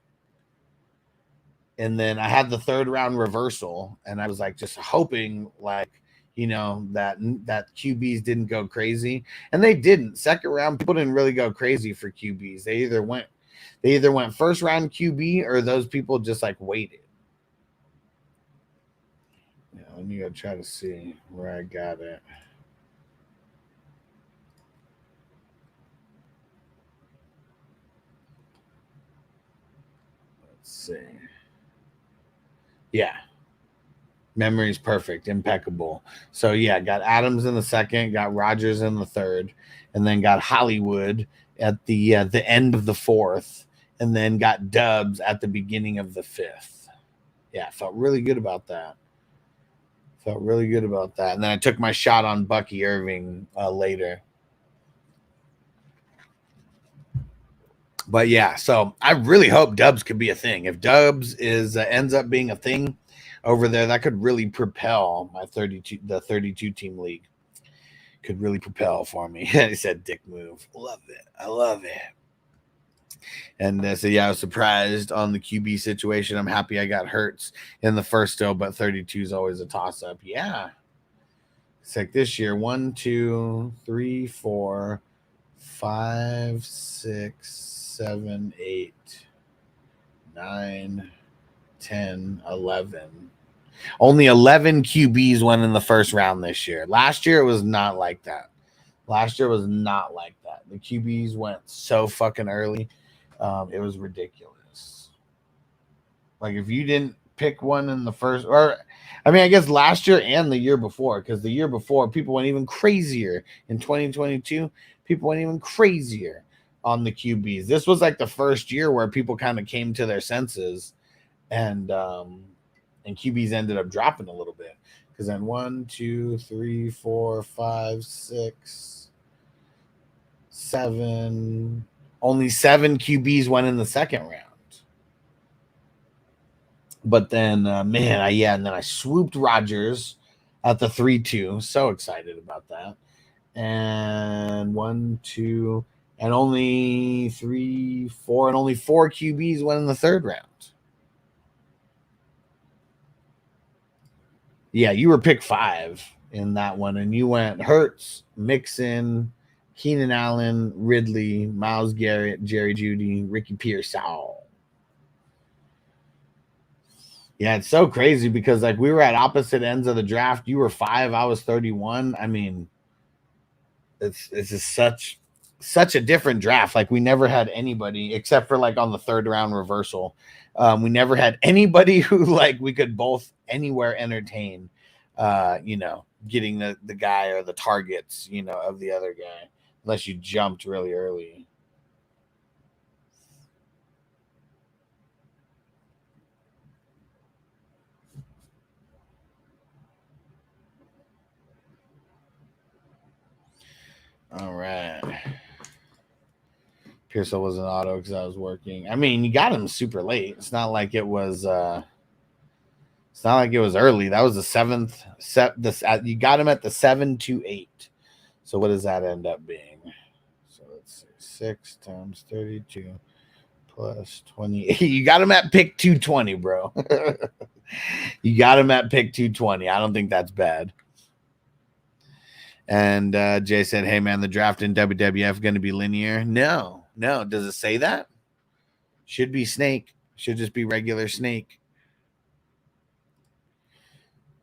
And then I had the 3rd round reversal, and I was like just hoping like that QBs didn't go crazy, and they didn't. 2nd round people didn't really go crazy for QBs. They either went 1st round QB or those people just like waited. Let me go try to see where I got it. Let's see. Yeah. Memory's perfect, impeccable. So got Adams in the 2nd, got Rodgers in the 3rd, and then got Hollywood at the end of the 4th, and then got Dubs at the beginning of the 5th. Yeah, felt really good about that. And then I took my shot on Bucky Irving later. But so I really hope Dubs could be a thing. If Dubs ends up being a thing over there, that could really propel my 32 team league. Could really propel for me. He said, "Dick move." Love it. I love it. And I was surprised on the QB situation. I'm happy I got Hurts in the 1st still, but 32 is always a toss up. Yeah. It's like this year 1, 2, 3, 4, 5, 6, 7, 8, 9, 10, 11. Only 11 QBs went in the 1st round this year. Last year, it was not like that. The QBs went so fucking early. It was ridiculous. Like, if you didn't pick one in the 1st, or I guess last year and the year before, because the year before, people went even crazier. In 2022, people went even crazier on the QBs. This was like the 1st year where people kind of came to their senses, and QBs ended up dropping a little bit, because then 1, 2, 3, 4, 5, 6, 7. Only 7 QBs went in the 2nd round. But then, and then I swooped Rodgers at the 3-2. So excited about that. And 1, 2, and only 3, 4, and only 4 QBs went in the 3rd round. Yeah, you were pick 5 in that one, and you went Hurts, Mixon, Keenan Allen, Ridley, Myles Garrett, Jerry Jeudy, Ricky Pearsall. Yeah, it's so crazy because like we were at opposite ends of the draft. You were 5, I was 31. It's just such a different draft. Like we never had anybody except for like on the 3rd round reversal. We never had anybody who like we could both anywhere entertain, getting the guy or the targets, of the other guy, unless you jumped really early. All right. Pearsall was an auto because I was working. You got him super late. It's not like it was It's not like it was early. That was the 7th set. You got him at the 7-8. So what does that end up being? So let's see, 6 times 32 plus 20. You got him at pick 220, bro. You got him at pick 220. I don't think that's bad. And Jay said, hey, man, the draft in WWF going to be linear? No. Does it say that? Should be Snake. Should just be regular Snake.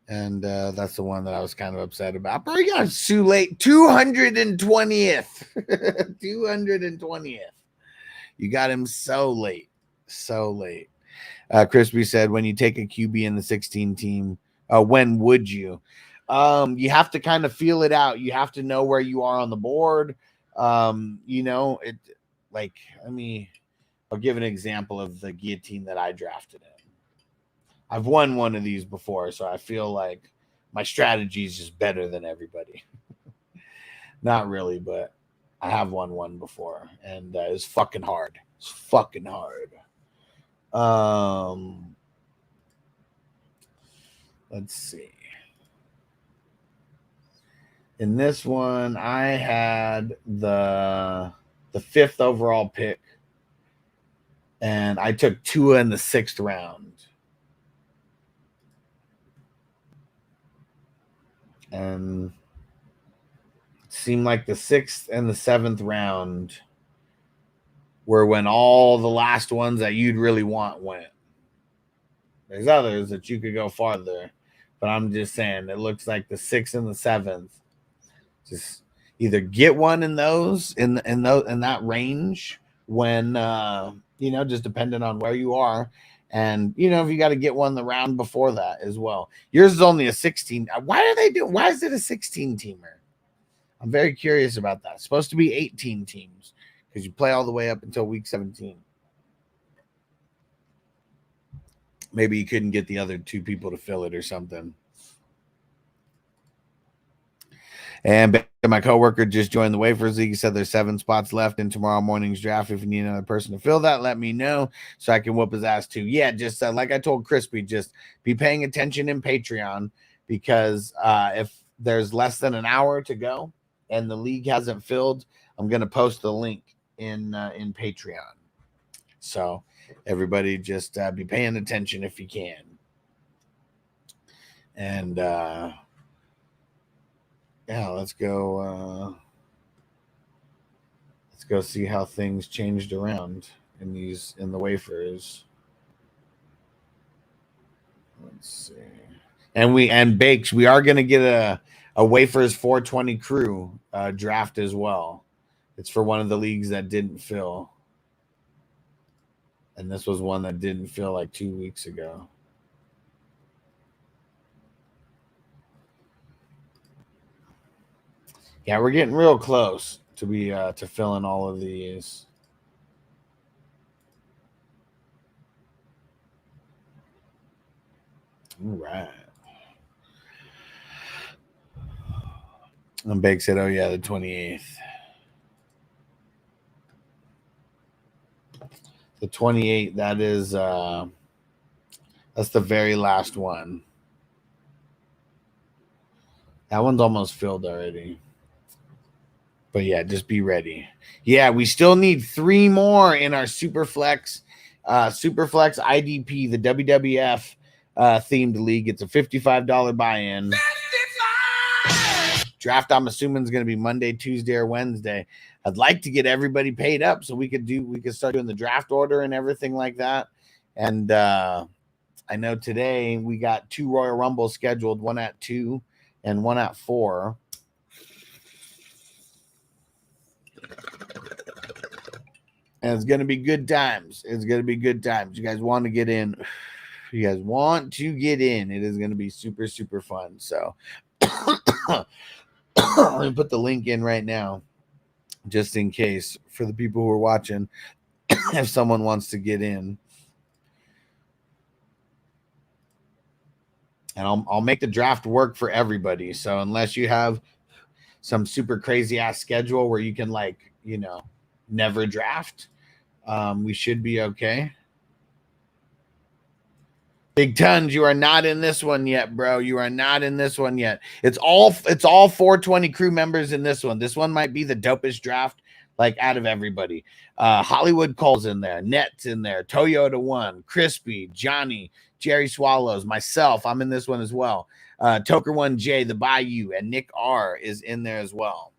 And that's the one that I was kind of upset about. But we got too late. 220th. 220th. You got him so late. So late. Crispy said, when you take a QB in the 16 team, when would you? You have to kind of feel it out. You have to know where you are on the board. You know, I'll give an example of the guillotine that I drafted in. I've won one of these before, so I feel like my strategy is just better than everybody. Not really, but I have won one before, and it's fucking hard. It's fucking hard. Let's see. In this one, I had the 5th overall pick, and I took Tua in the 6th round. And it seemed like the 6th and the 7th round were when all the last ones that you'd really want went. There's others that you could go farther, but I'm just saying it looks like the 6th and the 7th. Just either get one in those in that range when just depending on where you are. And, if you got to get one the round before that as well. Yours is only a 16. Why is it a 16-teamer? I'm very curious about that. It's supposed to be 18 teams because you play all the way up until week 17. Maybe you couldn't get the other 2 people to fill it or something. And my coworker just joined the Wafers League. He said there's 7 spots left in tomorrow morning's draft. If you need another person to fill that, let me know so I can whoop his ass too. Yeah, just like I told Crispy, just be paying attention in Patreon because if there's less than an hour to go and the league hasn't filled, I'm going to post the link in Patreon. So everybody just be paying attention if you can. And yeah, let's go see how things changed around in the wafers. Let's see. And Bakes, we are gonna get a Wafers 420 crew draft as well. It's for one of the leagues that didn't fill. And this was one that didn't fill like 2 weeks ago. Yeah, we're getting real close to filling all of these. All right. And Bake said, oh, yeah, the 28th. The 28th, that is that's the very last one. That one's almost filled already. But yeah, just be ready. Yeah, we still need 3 more in our Superflex IDP, the WWF themed league. It's a $55 buy-in. Draft, I'm assuming, is going to be Monday, Tuesday, or Wednesday. I'd like to get everybody paid up so we could start doing the draft order and everything like that. And I know today we got 2 Royal Rumbles scheduled, one at 2 and one at 4. And it's going to be good times. It's going to be good times. You guys want to get in. You guys want to get in. It is going to be super, super fun. So let me put the link in right now, just in case for the people who are watching, if someone wants to get in. And I'll make the draft work for everybody. So unless you have some super crazy ass schedule where you can never draft, we should be okay. Big Tons, you are not in this one yet, bro. You are not in this one yet. It's all 420 crew members in this one. This one might be the dopest draft, like, out of everybody. Hollywood Cole's in there, Net's in there, Toyota One, Crispy, Johnny, Jerry Swallows, myself. I'm in this one as well. Toker One J, the Bayou, and Nick R is in there as well.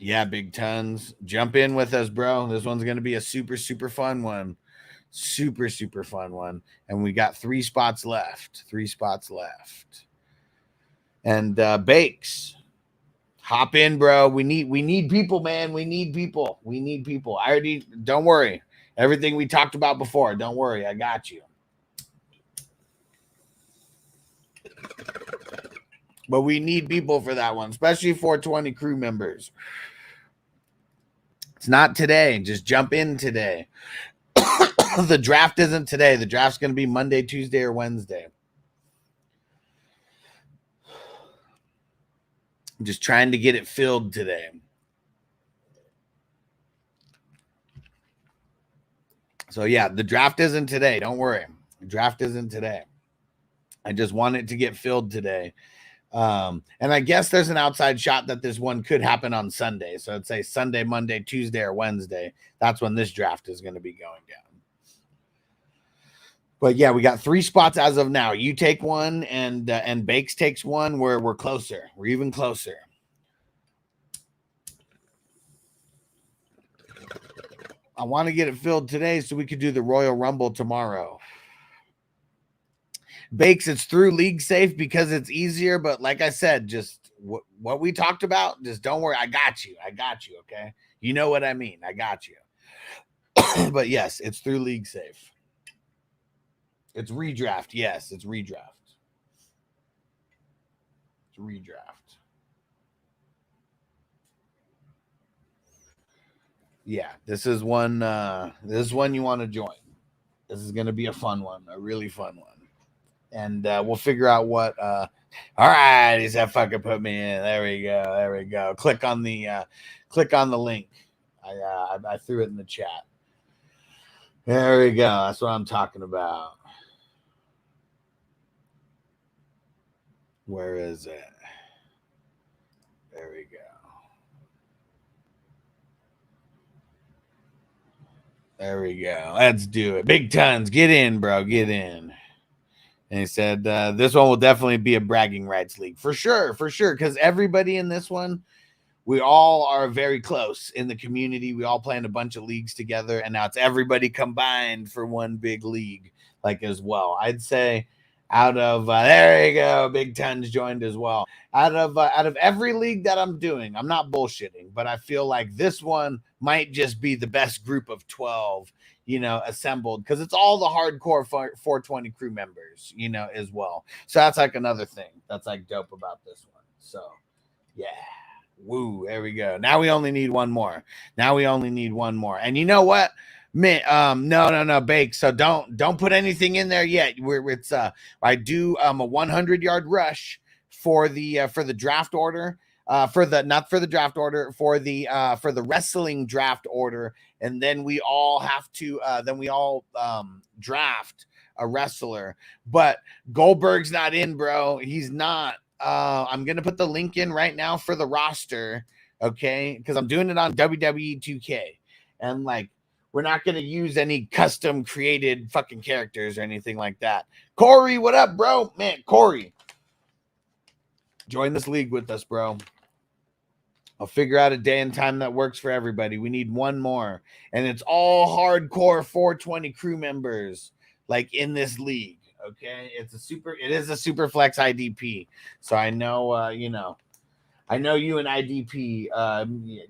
Yeah, Big Tons. Jump in with us, bro. This one's going to be a super, super fun one. Super, super fun one. And we got 3 spots left. 3 spots left. And Bakes, hop in, bro. We need people, man. We need people. We need people. Don't worry. Everything we talked about before, don't worry. I got you. But we need people for that one, especially 420 crew members. It's not today. Just jump in today. The draft isn't today. The draft's going to be Monday, Tuesday, or Wednesday. I'm just trying to get it filled today. So, yeah, the draft isn't today. Don't worry. The draft isn't today. I just want it to get filled today. And I guess there's an outside shot that this one could happen on Sunday. So it'd say Sunday, Monday, Tuesday, or Wednesday. That's when this draft is going to be going down. But yeah, we got 3 spots as of now. You take one, and Bakes takes one. We're closer. We're even closer. I want to get it filled today so we could do the Royal Rumble tomorrow. Bakes, it's through League Safe because it's easier. But like I said, just what we talked about, just don't worry. I got you. I got you, okay? You know what I mean. I got you. But yes, it's through League Safe. It's redraft. Yes, it's redraft. It's redraft. Yeah, this is one you want to join. This is going to be a fun one, a really fun one. And we'll figure out what all right, he's that fucking put me in. There we go. There we go. Click on the link. I threw it in the chat. There we go. That's what I'm talking about. Where is it? There we go. There we go. Let's do it. Big Tons, get in, bro. Get in. And he said, this one will definitely be a bragging rights league. For sure, because everybody in this one, we all are very close in the community. We all play in a bunch of leagues together, and now it's everybody combined for one big league, like, as well. I'd say out of there you go, Big Tons joined as well. Out of every league that I'm doing, I'm not bullshitting, but I feel like this one might just be the best group of 12, assembled, because it's all the hardcore 420 crew members, as well. So that's like another thing that's like dope about this one. So yeah. Woo, there we go. Now we only need one more. And you know what? No, Bake. So don't put anything in there yet. I do a 100-yard rush for the draft order. For the wrestling draft order, and then we all have to draft a wrestler. But Goldberg's not in, bro. He's not. I'm gonna put the link in right now for the roster, okay? Because I'm doing it on WWE 2K, and like we're not gonna use any custom created fucking characters or anything like that. Corey, what up, bro? Man, Corey, join this league with us, bro. I'll figure out a day and time that works for everybody. We need one more, and it's all hardcore 420 crew members, like in this league. Okay, it is a super flex IDP. So I know, I know you and IDP,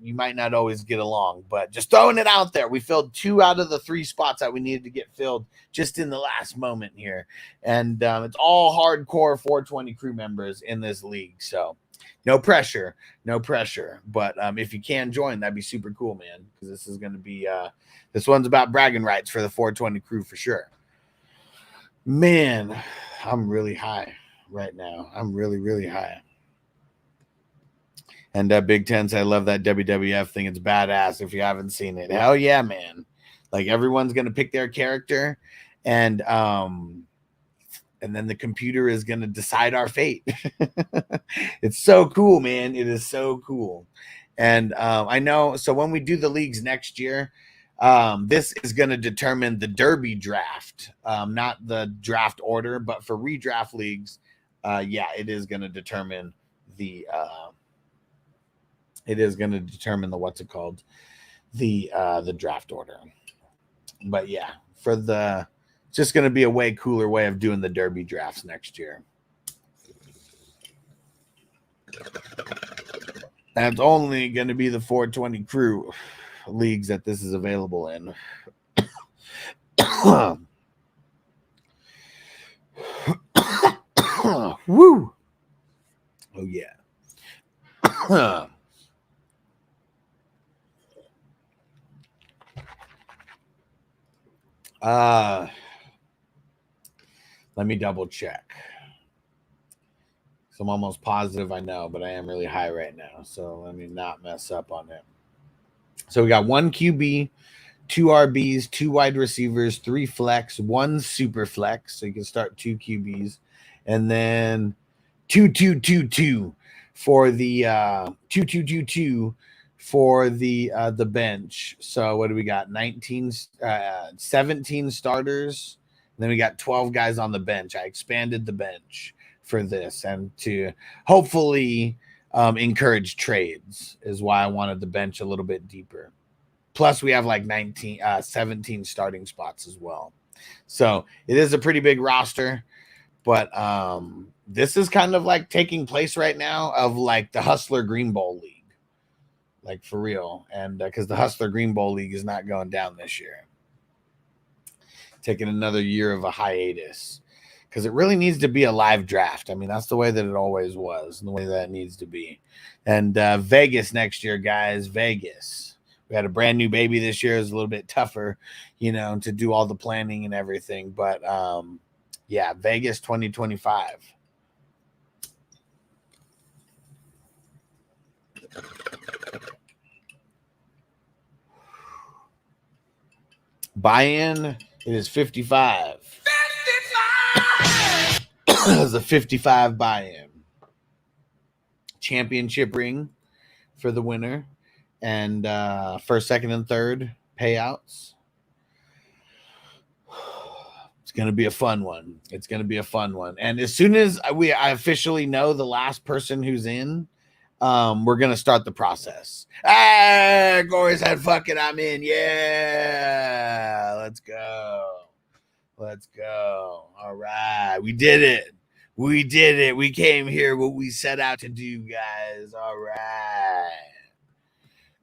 you might not always get along, but just throwing it out there. We filled 2 out of the 3 spots that we needed to get filled just in the last moment here, and it's all hardcore 420 crew members in this league. So no pressure. But if you can join, that'd be super cool, man. Because this is going to be this one's about bragging rights for the 420 crew for sure. Man, I'm really high right now. I'm really, really high. And Big Ten said, I love that WWF thing. It's badass if you haven't seen it. Hell yeah, man. Like everyone's gonna pick their character, and then the computer is gonna decide our fate. It's so cool, man. It is so cool. And I know, so when we do the leagues next year, this is going to determine the Derby draft, not the draft order, but for redraft leagues, yeah, it is going to determine the what's it called, the draft order. But yeah, for the, it's just going to be a way cooler way of doing the Derby drafts next year. And it's only going to be the 420 crew leagues that this is available in. Woo! Oh yeah. Let me double check. So I'm almost positive I know, but I am really high right now. So let me not mess up on it. So we got 1 QB, 2 RBs, 2 wide receivers, 3 flex, 1 super flex. So you can start 2 QBs, and then 2 for the 2 for the bench. So what do we got? 17 starters. And then we got 12 guys on the bench. I expanded the bench for this, and to hopefully encourage trades is why I wanted the bench a little bit deeper. Plus we have like 17 starting spots as well. So it is a pretty big roster, but this is kind of like taking place right now of like the Hustler Green Bowl League, like for real. And because the Hustler Green Bowl League is not going down this year, taking another year of a hiatus, because it really needs to be a live draft. I mean, that's the way that it always was and the way that it needs to be. And Vegas next year, guys, Vegas. We had a brand new baby this year. It's a little bit tougher, you know, to do all the planning and everything. But, yeah, Vegas 2025. Buy-in, it is 55. It's a 55 buy-in. Championship ring for the winner, and first, second, and third payouts. It's going to be a fun one. It's going to be a fun one. And as soon as I officially know the last person who's in, we're going to start the process. Ah, Corey said, fuck it, I'm in. Yeah, let's go. Let's go. All right. We did it. We did it. We came here what we set out to do, guys. All right.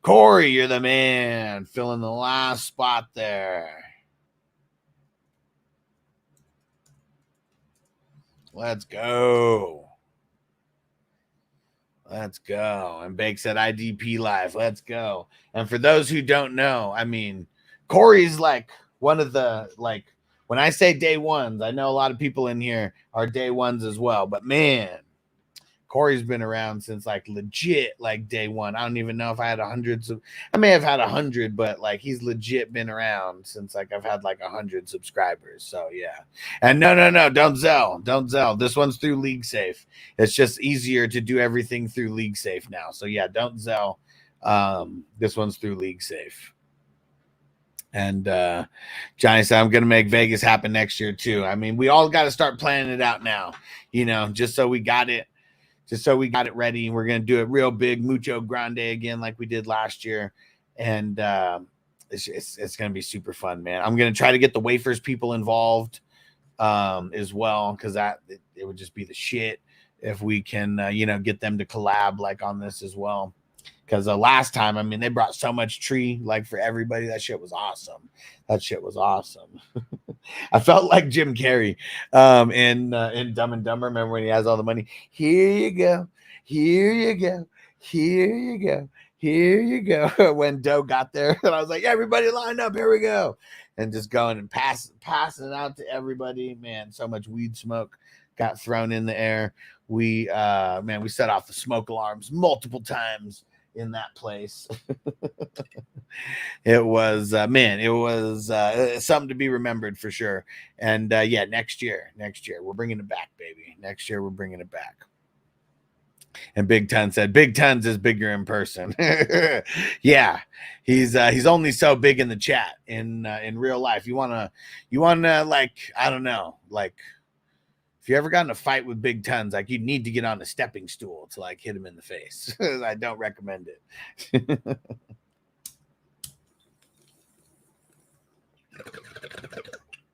Corey, you're the man. Filling the last spot there. Let's go. Let's go. And Bake said IDP Live. Let's go. And for those who don't know, I mean, Corey's like one of the, like, when I say day ones, I know a lot of people in here are day ones as well. But man, Corey's been around since like legit like day one. I don't even know if I had 100. I may have had 100, but like he's legit been around since like I've had like 100 subscribers. So yeah. And no, don't Zell. This one's through League Safe. It's just easier to do everything through League Safe now. So yeah, don't Zell. This one's through League Safe. And Johnny said, I'm going to make Vegas happen next year too. I mean, we all got to start planning it out now, you know, just so we got it ready. We're going to do it real big, mucho grande again, like we did last year. And it's going to be super fun, man. I'm going to try to get the Wafers people involved as well, because it would just be the shit if we can, get them to collab like on this as well. Because the last time, I mean, they brought so much tree like for everybody. That shit was awesome. I felt like Jim Carrey in Dumb and Dumber. Remember when he has all the money? Here you go. Here you go. Here you go. Here you go. When Doe got there, and I was like, everybody line up. Here we go. And just going and passing it out to everybody. Man, so much weed smoke. got thrown in the air. We set off the smoke alarms multiple times in that place. It was something to be remembered for sure. And next year we're bringing it back, baby. Next year we're bringing it back. And Big Ton said, Big Tons is bigger in person. Yeah, he's only so big in the chat. In real life, you wanna like, I don't know, like if you ever got in a fight with Big Tons, like you need to get on a stepping stool to like hit him in the face. I don't recommend it.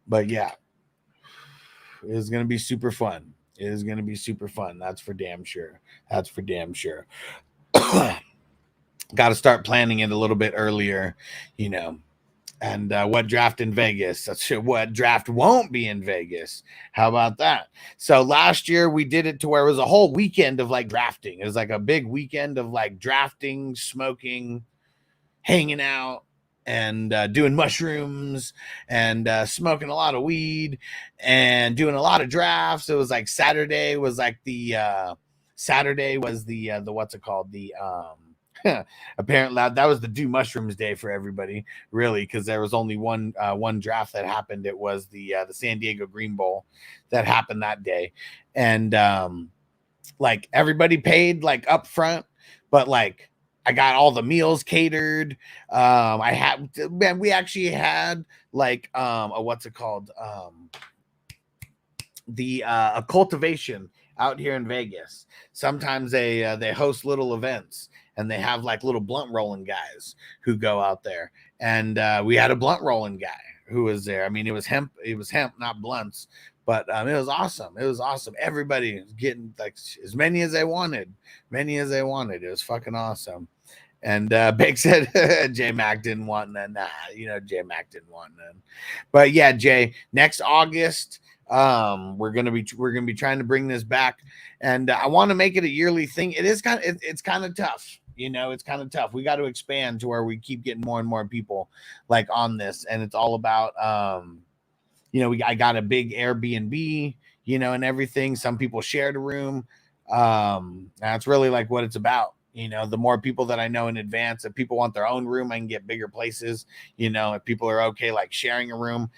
But yeah, it's gonna be super fun. It is going to be super fun. That's for damn sure. Got to start planning it a little bit earlier, And what draft in Vegas? What draft won't be in Vegas? How about that? So last year we did it to where it was a whole weekend of like drafting. It was like a big weekend of like drafting, smoking, hanging out, and doing mushrooms and smoking a lot of weed and doing a lot of drafts. It was like Saturday was the what's it called? The apparently that was the do mushrooms day for everybody, really, because there was only one draft that happened. It was the San Diego Green Bowl that happened that day. And like everybody paid like up front, but like I got all the meals catered. We actually had like a cultivation out here in Vegas. Sometimes they host little events and they have like little blunt rolling guys who go out there. And we had a blunt rolling guy who was there. I mean, it was hemp, not blunts. But it was awesome. Everybody was getting like as many as they wanted. It was fucking awesome. And Big said J Mac didn't want none. Nah, J Mac didn't want none. But yeah, Jay, next August, we're gonna be trying to bring this back, and I want to make it a yearly thing. It's kind of tough. It's kind of tough. We got to expand to where we keep getting more and more people like on this, and it's all about I got a big Airbnb, and everything. Some people shared a room. That's really like what it's about. The more people that I know in advance, if people want their own room, I can get bigger places. If people are okay, like sharing a room.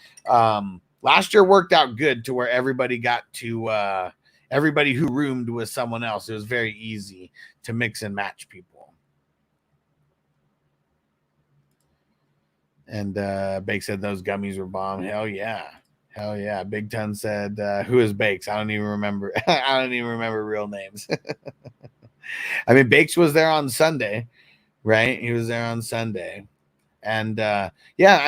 Last year worked out good to where everybody got to, everybody who roomed with someone else. It was very easy to mix and match people. And Bake said those gummies were bomb. Hell yeah. Big Ton said, who is Bakes? I don't even remember. I don't even remember real names. I mean, Bakes was there on Sunday, right? He was there on Sunday. And I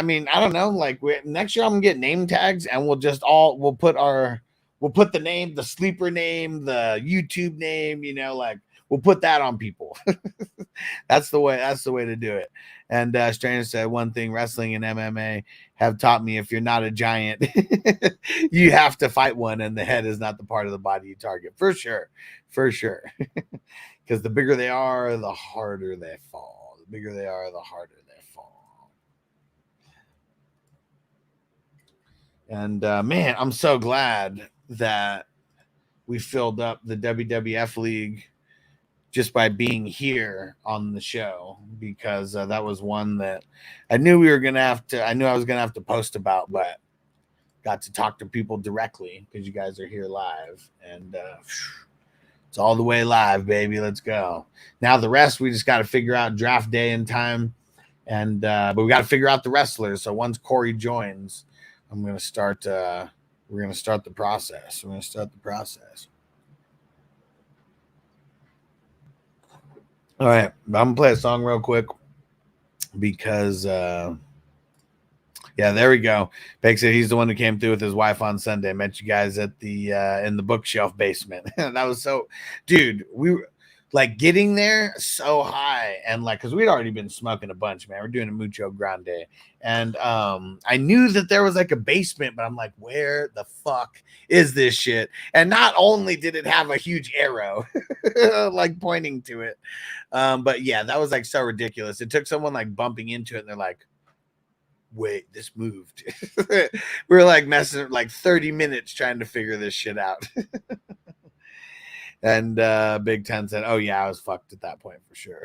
mean, I don't know. Like next year I'm gonna get name tags and we'll put the name, the sleeper name, the YouTube name, like we'll put that on people. That's the way to do it. And Stranger said one thing, wrestling and MMA have taught me, if you're not a giant, you have to fight one, and the head is not the part of the body you target. For sure. Because the bigger they are, the harder they fall. And man, I'm so glad that we filled up the WWF League just by being here on the show, because that was one that I knew I was going to have to post about, but got to talk to people directly because you guys are here live, and it's all the way live, baby. Let's go. Now the rest, we just got to figure out draft day and time, and but we got to figure out the wrestlers. So once Corey joins, I'm going to start. We're going to start the process. All right, I'm gonna play a song real quick because there we go. Beck said he's the one who came through with his wife on Sunday. Met you guys at the in the bookshelf basement. That was so, dude, we were like getting there so high, and like because we'd already been smoking a bunch, man. We're doing a mucho grande, and I knew that there was like a basement, but I'm like, where the fuck is this shit? And not only did it have a huge arrow like pointing to it, but yeah, that was like so ridiculous. It took someone like bumping into it, and they're like, wait, this moved. We were like messing like 30 minutes trying to figure this shit out. And Big Ten said, oh yeah, I was fucked at that point for sure.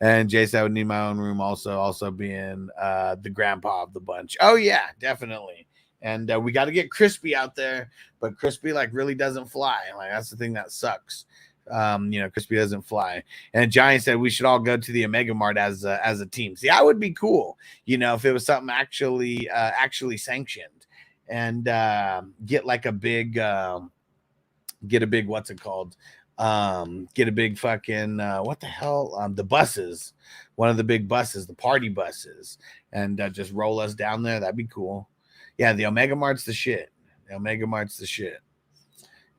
And Jay said I would need my own room, also being the grandpa of the bunch. Oh yeah, definitely. And we got to get Crispy out there, but Crispy like really doesn't fly. Like that's the thing that sucks. Crispy doesn't fly. And Johnny said we should all go to the Omega Mart as a team. See, that would be cool, if it was something actually sanctioned, and get like a big what's it called? Get a big fucking what the hell? The buses, one of the big buses, the party buses, and just roll us down there. That'd be cool. Yeah, the Omega Mart's the shit. The Omega Mart's the shit.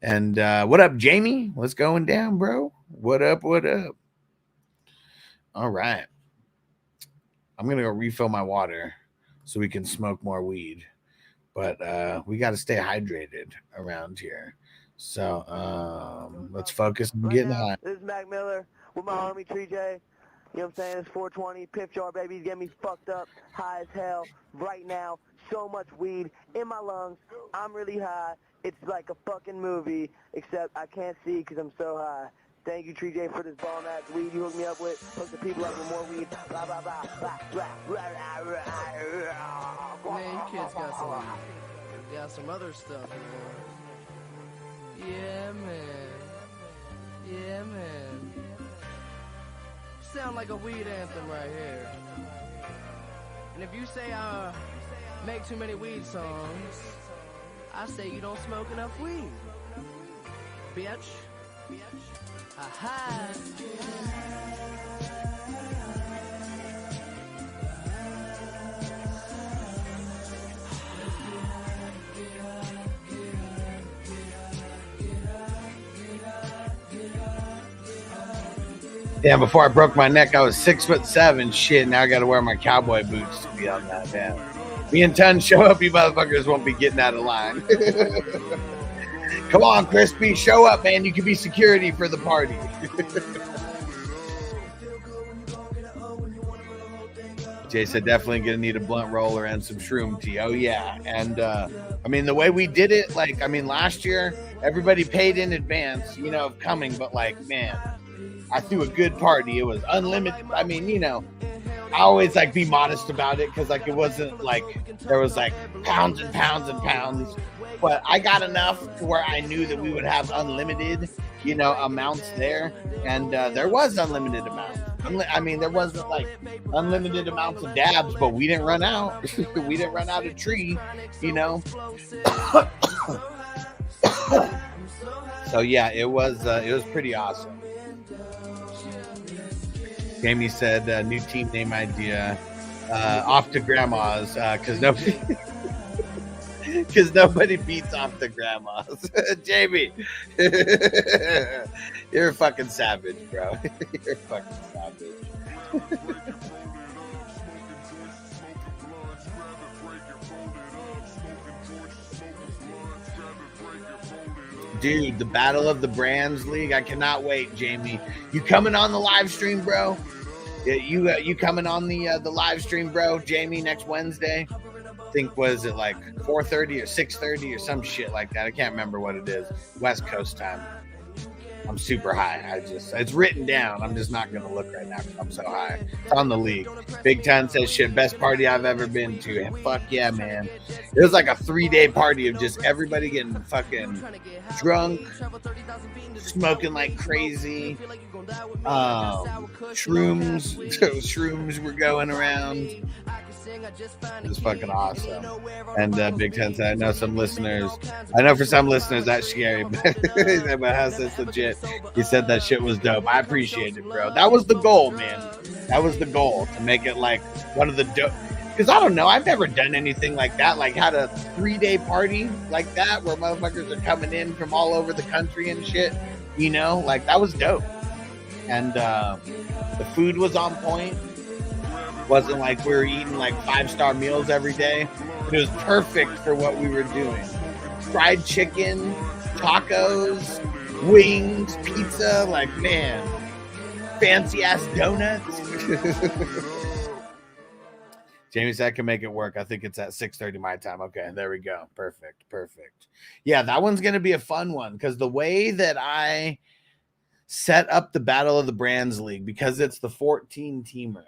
And what up, Jamie? What's going down, bro? What up? What up? All right. I'm going to go refill my water so we can smoke more weed. But we got to stay hydrated around here. So let's focus on getting high. This is Mac Miller with my homie Tree J. You know what I'm saying? It's 420. Pip Jar, baby. He's getting me fucked up, high as hell right now. So much weed in my lungs. I'm really high. It's like a fucking movie, except I can't see because I'm so high. Thank you, Tree J, for this bomb-ass weed you hooked me up with. Hook the people up with more weed. Blah, blah, blah, blah, blah, blah, blah. Man, you kids got some other stuff, man. Yeah, man. Sound like a weed anthem right here. And if you say I make too many weed songs, I say you don't smoke enough weed. Bitch. Aha. Yeah, before I broke my neck, I was 6'7". Shit, now I got to wear my cowboy boots to be on that. Damn. Me and Ton show up, you motherfuckers won't be getting out of line. Come on, Crispy, show up, man. You can be security for the party. Jay said definitely gonna need a blunt roller and some shroom tea. Oh yeah, and the way we did it, last year everybody paid in advance, of coming, but man, I threw a good party. It was unlimited. I always be modest about it because it wasn't there was pounds and pounds and pounds, but I got enough to where I knew that we would have unlimited, amounts there, and there was unlimited amounts. There wasn't unlimited amounts of dabs, but we didn't run out. We didn't run out of tree, So yeah, it was pretty awesome. Jamie said new team name idea, off to grandma's, because nobody beats off the grandmas. Jamie, you're a fucking savage, bro. You're a fucking savage. Dude, the Battle of the Brands League. I cannot wait, Jamie. You coming on the live stream, bro? Yeah, you coming on the live stream, bro? Jamie, next Wednesday. I think, was it 4:30 or 6:30 or some shit like that? I can't remember what it is. West Coast time. I'm super high. It's written down. I'm just not gonna look right now because I'm so high. It's on the league. Big Ten says shit. Best party I've ever been to. And fuck yeah, man. It was like a 3-day party of just everybody getting fucking drunk, smoking like crazy. Shrooms were going around. It was fucking awesome. And Big Ten said, I know for some listeners that's scary, but how's this legit? He said that shit was dope. I appreciate it, bro. That was the goal, man. That was the goal, to make it one of the dope. Because I don't know, I've never done anything like that, had a 3-day party like that where motherfuckers are coming in from all over the country and shit. That was dope. And the food was on point. Wasn't like we were eating 5-star meals every day. It was perfect for what we were doing. Fried chicken, tacos, wings, pizza, fancy ass donuts. Jamie said I can make it work. I think it's at 6:30 my time. Okay, there we go. Perfect. Yeah, that one's going to be a fun one because the way that I set up the Battle of the Brands League, because it's the 14-teamer,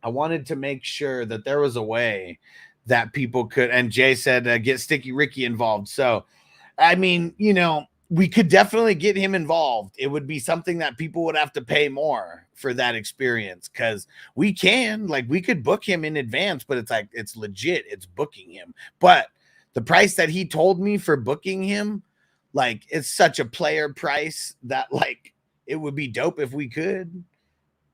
I wanted to make sure that there was a way that people could, and Jay said, get Sticky Ricky involved. So, I mean, we could definitely get him involved. It would be something that people would have to pay more for that experience because we could book him in advance, but it's legit. It's booking him. But the price that he told me for booking him, it's such a player price that it would be dope if we could.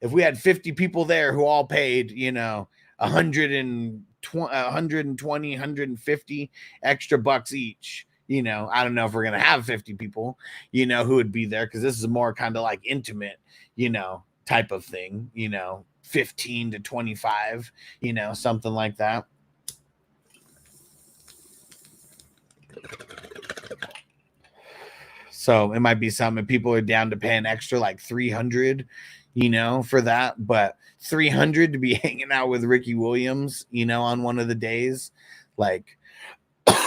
If we had 50 people there who all paid, 120, 150 extra bucks each. I don't know if we're going to have 50 people, who would be there because this is a more kind of intimate, type of thing, 15 to 25, something like that. So it might be something people are down to pay an extra 300, for that. But 300 to be hanging out with Ricky Williams, on one of the days,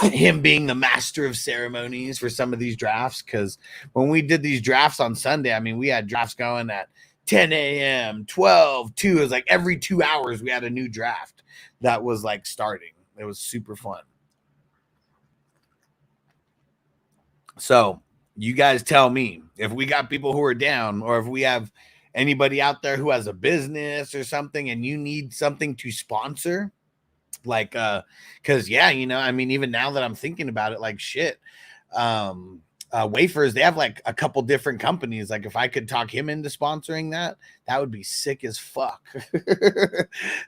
him being the master of ceremonies for some of these drafts. Because when we did these drafts on Sunday, I mean, we had drafts going at 10 a.m., 12, 2. It was every 2 hours we had a new draft that was starting. It was super fun. So you guys tell me if we got people who are down, or if we have anybody out there who has a business or something and you need something to sponsor. Because I mean, even now that I'm thinking about it, shit, Wafers, they have a couple different companies. If I could talk him into sponsoring that would be sick as fuck.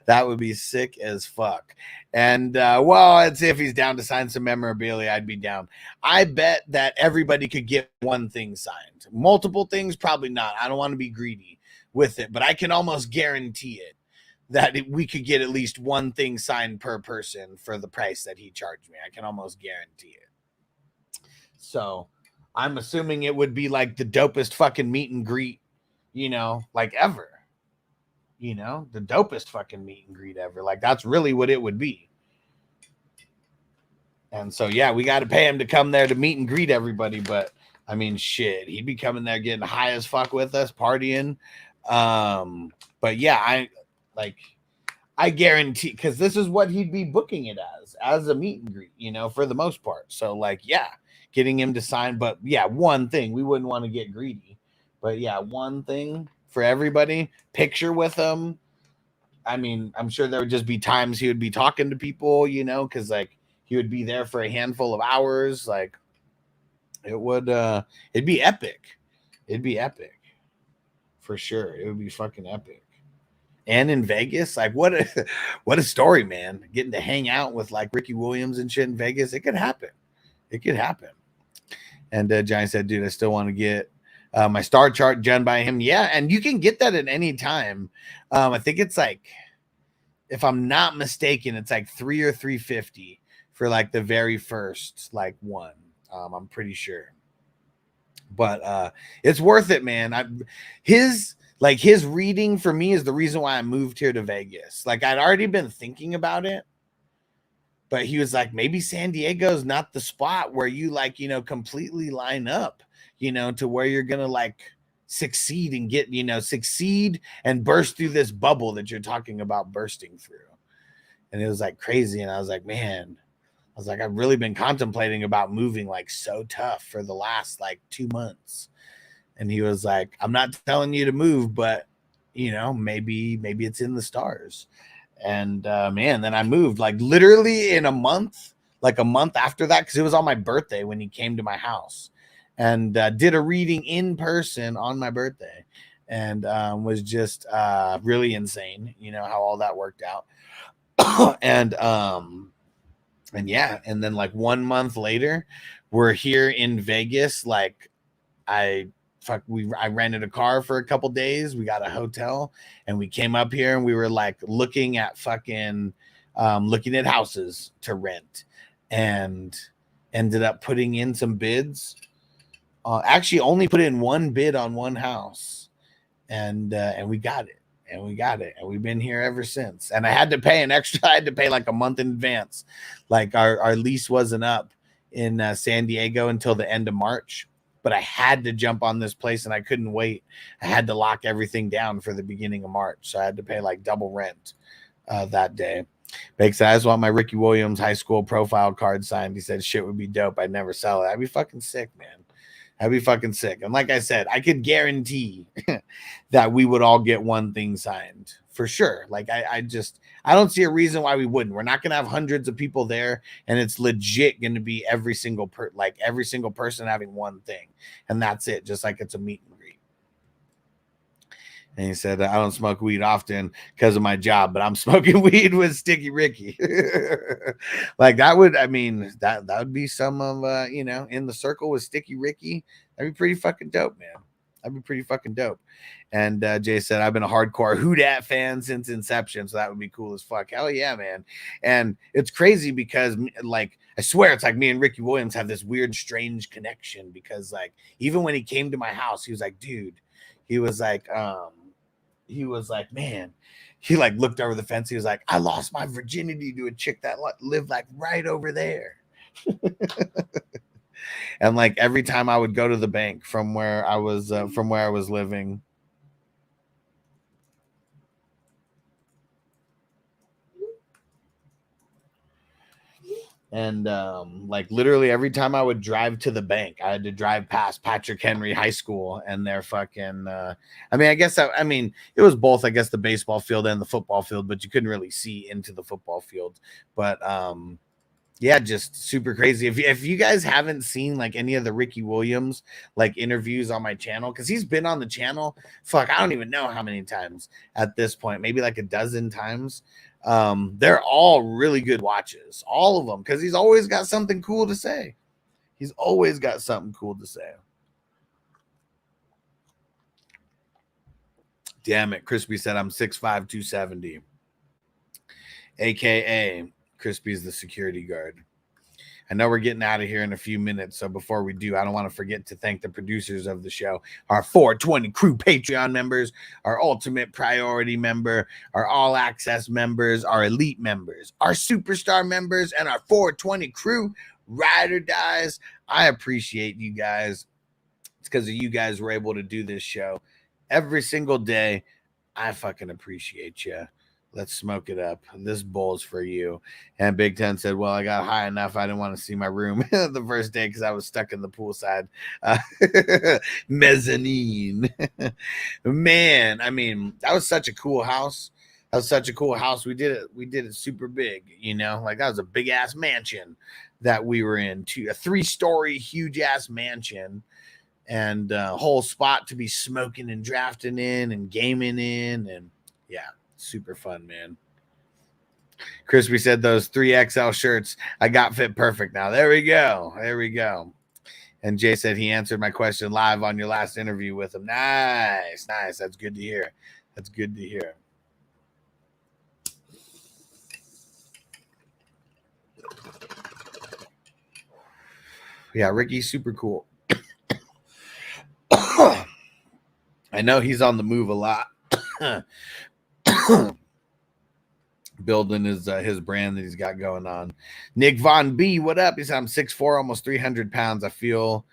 That would be sick as fuck. And I'd say if he's down to sign some memorabilia, I'd be down. I bet that everybody could get one thing signed. Multiple things, probably not. I don't want to be greedy with it, but I can almost guarantee it that we could get at least one thing signed per person for the price that he charged me. I can almost guarantee it. So I'm assuming it would be the dopest fucking meet and greet, ever. The dopest fucking meet and greet ever. That's really what it would be. And so, yeah, we got to pay him to come there to meet and greet everybody. But I mean, shit, he'd be coming there getting high as fuck with us, partying. But yeah, I guarantee, because this is what he'd be booking it as a meet and greet, for the most part. So yeah, getting him to sign, but yeah, one thing, we wouldn't want to get greedy, but yeah, one thing for everybody, picture with him. I mean, I'm sure there would just be times he would be talking to people, because he would be there for a handful of hours. It'd be epic. It'd be epic for sure. It would be fucking epic. And in Vegas, what a story, man. Getting to hang out with Ricky Williams and shit in Vegas. It could happen. And Johnny said, dude, I still want to get my star chart done by him. Yeah, and you can get that at any time. I think it's if I'm not mistaken, it's $300 or $350 for the very first one. I'm pretty sure. But it's worth it, man. His reading for me is the reason why I moved here to Vegas. I'd already been thinking about it, but he was maybe San Diego is not the spot where you completely line up, to where you're going to succeed and get, succeed and burst through this bubble that you're talking about bursting through. And it was crazy. And I was man, I've really been contemplating about moving so tough for the last 2 months. And he was I'm not telling you to move, but maybe it's in the stars. And man, then I moved literally in a month, a month after that, because it was on my birthday when he came to my house and did a reading in person on my birthday, and was just really insane, how all that worked out. And yeah, and then 1 month later, we're here in Vegas. I rented a car for a couple days. We got a hotel and we came up here and we were looking at houses to rent, and ended up putting in some bids. Actually only put in one bid on one house, and we got it. and we got it, and we've been here ever since. And I had to pay I had to pay like a month in advance. Like our lease wasn't up in San Diego until the end of March, but I had to jump on this place and I couldn't wait. I had to lock everything down for the beginning of March, so I had to pay like double rent that day. Bake said, I just want my Ricky Williams high school profile card signed. He said shit would be dope. I'd never sell it. I'd be fucking sick, man. I'd be fucking sick. And like I said, I could guarantee that we would all get one thing signed for sure. Like I don't see a reason why we wouldn't. We're not gonna have hundreds of people there, and it's legit gonna be every single person having one thing, and that's it. Just like it's a meet and greet. And he said, I don't smoke weed often because of my job, but I'm smoking weed with Sticky Ricky. Like that would, I mean, that would be some of, you know, in the circle with Sticky Ricky. That'd be pretty fucking dope, man. That'd be pretty fucking dope. And Jay said, I've been a hardcore Who Dat fan since inception, so that would be cool as fuck. Hell yeah, man. And it's crazy because, like, I swear it's like me and Ricky Williams have this weird, strange connection because, like, even when he came to my house, he was like, dude, he was like, man, he like looked over the fence. He was like, I lost my virginity to a chick that lived like right over there. And like every time I would go to the bank from where I was living, and like literally every time I would drive to the bank, I had to drive past Patrick Henry High School and their fucking I mean, it was both, I guess, the baseball field and the football field, but you couldn't really see into the football field. But yeah, just super crazy. If you guys haven't seen like any of the Ricky Williams like interviews on my channel, because he's been on the channel, fuck, I don't even know how many times at this point, maybe like a dozen times. They're all really good watches, all of them, because he's always got something cool to say. He's always got something cool to say. Damn it, Crispy said I'm 6'5", 270. AKA Crispy's the security guard. I know we're getting out of here in a few minutes, so before we do, I don't want to forget to thank the producers of the show, our 420 Crew Patreon members, our Ultimate Priority member, our All Access members, our Elite members, our Superstar members, and our 420 Crew Ride or Dies. I appreciate you guys. It's because of you guys we're able to do this show every single day. I fucking appreciate you. Let's smoke it up. This bowl's for you. And Big Ten said, well, I got high enough. I didn't want to see my room the first day because I was stuck in the poolside mezzanine. Man, I mean, that was such a cool house. That was such a cool house. We did it super big, you know, like that was a big ass mansion that we were in, a 3-story huge ass mansion, and a whole spot to be smoking and drafting in and gaming in. And yeah. Super fun, man. Crispy said those 3XL shirts I got fit perfect now. There we go. There we go. And Jay said he answered my question live on your last interview with him. Nice. Nice. That's good to hear. That's good to hear. Yeah, Ricky's super cool. I know he's on the move a lot. Building his brand that he's got going on. Nick Von B, what up? He said I'm 6'4", almost 300 pounds. I feel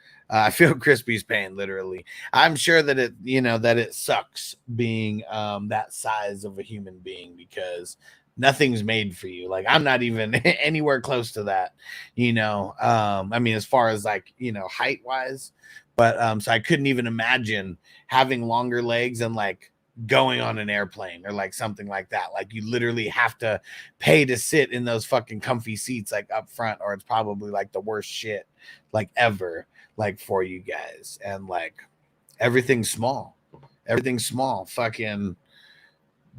Crispy's pain, literally. I'm sure that it sucks being that size of a human being, because nothing's made for you. Like, I'm not even anywhere close to that, you know. I mean, as far as like, you know, height wise, but so I couldn't even imagine having longer legs and like going on an airplane or like something like that. Like, you literally have to pay to sit in those fucking comfy seats like up front, or it's probably like the worst shit like ever, like for you guys. And like everything's small, fucking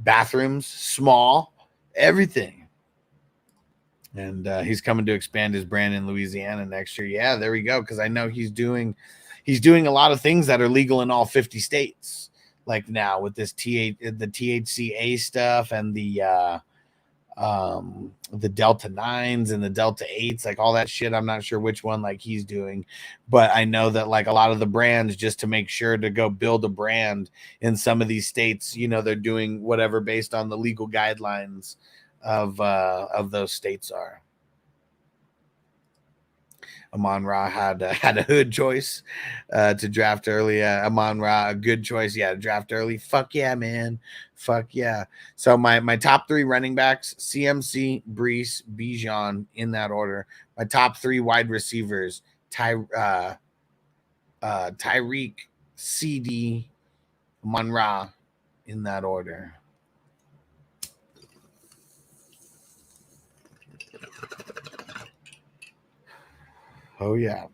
bathrooms small, everything. And he's coming to expand his brand in Louisiana next year. Yeah, there we go. Because I know he's doing a lot of things that are legal in all 50 states. Like now with this the THCA stuff and the the Delta 9s and the Delta 8s, like all that shit. I'm not sure which one like he's doing, but I know that like a lot of the brands, just to make sure to go build a brand in some of these states, you know, they're doing whatever based on the legal guidelines of those states are. Amon Ra had a hood choice to draft early. Amon Ra, a good choice. Yeah, to draft early. Fuck yeah, man. Fuck yeah. So my top 3 running backs: CMC, Brees, Bijan, in that order. My top 3 wide receivers: Tyreek, CD, Amon Ra, in that order. Oh yeah.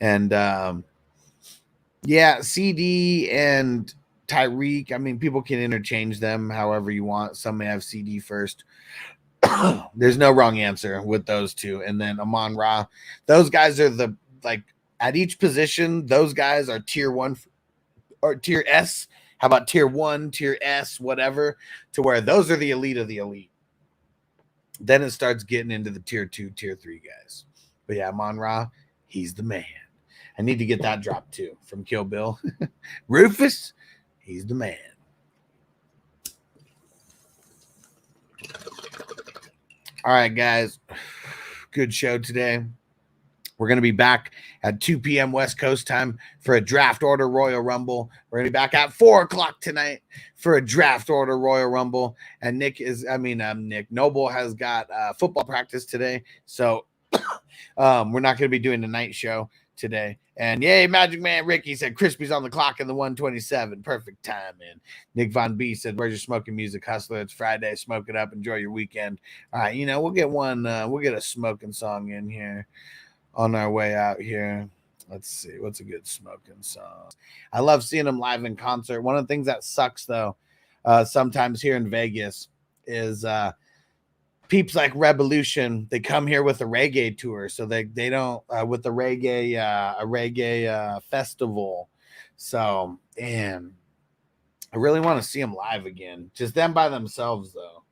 And yeah, CD and Tyreek, I mean, people can interchange them however you want. Some may have CD first. There's no wrong answer with those two. And then Amon Ra, those guys are the, like, at each position, those guys are tier 1 or tier S. How about tier 1, tier S, whatever, to where those are the elite of the elite. Then it starts getting into the tier 2, tier 3 guys. But yeah, Amon Ra, he's the man. I need to get that drop too from Kill Bill. Rufus, he's the man. All right, guys. Good show today. We're going to be back at 2 p.m. West Coast time for a draft order Royal Rumble. We're going to be back at 4 o'clock tonight for a draft order Royal Rumble. And Nick Noble has got football practice today. So we're not going to be doing the night show today. And yay, Magic Man Ricky said Crispy's on the clock in the 127. Perfect time, man. Nick Von B said, where's your smoking music, hustler? It's Friday. Smoke it up. Enjoy your weekend. All right, you know, we'll get a smoking song in here on our way out here. Let's see. What's a good smoking song? I love seeing them live in concert. One of the things that sucks, though, sometimes here in Vegas is peeps like Revolution, they come here with a reggae tour, so they don't with a reggae festival. So, man, I really want to see them live again, just them by themselves, though.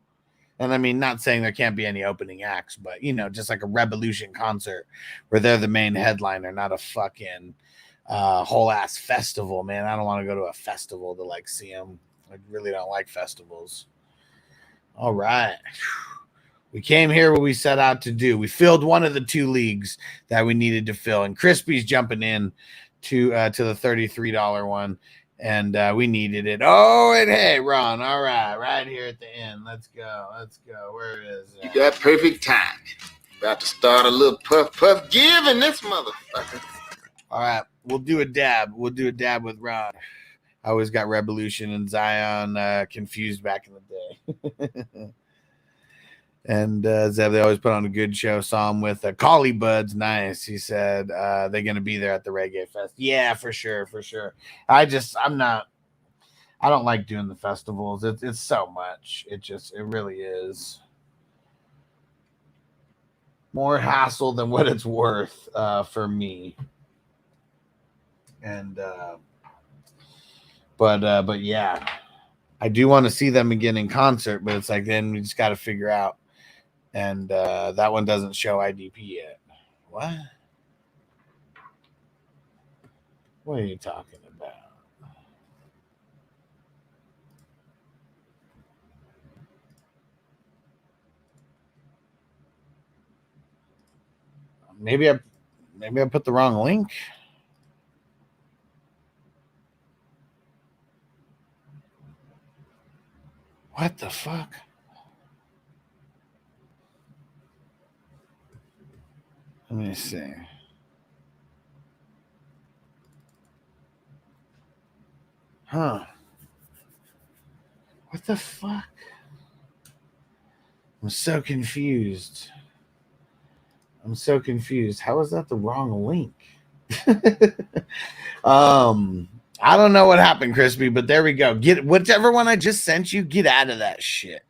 And I mean, not saying there can't be any opening acts, but you know, just like a Revolution concert where they're the main headliner, not a fucking whole ass festival, man. I don't want to go to a festival to like see them. I really don't like festivals. All right. We came here what we set out to do. We filled one of the 2 leagues that we needed to fill, and Crispy's jumping in to the $33 one, and we needed it. Oh, and hey, Ron, all right here at the end. Let's go. Where is it? You got perfect timing. About to start a little puff giving this motherfucker. All right, we'll do a dab. We'll do a dab with Ron. I always got Revolution and Zion confused back in the day. And Zeb, they always put on a good show. Saw him with Collie Buds. Nice. He said they're going to be there at the Reggae Fest. Yeah, for sure. I don't like doing the festivals. It's so much. It really is more hassle than what it's worth for me. And but yeah, I do want to see them again in concert, but it's like then we just got to figure out. And that one doesn't show IDP yet. What? What are you talking about? Maybe I put the wrong link. What the fuck? Let me see. Huh. What the fuck? I'm so confused. How is that the wrong link? I don't know what happened, Crispy, but there we go. Get whichever one I just sent you, get out of that shit.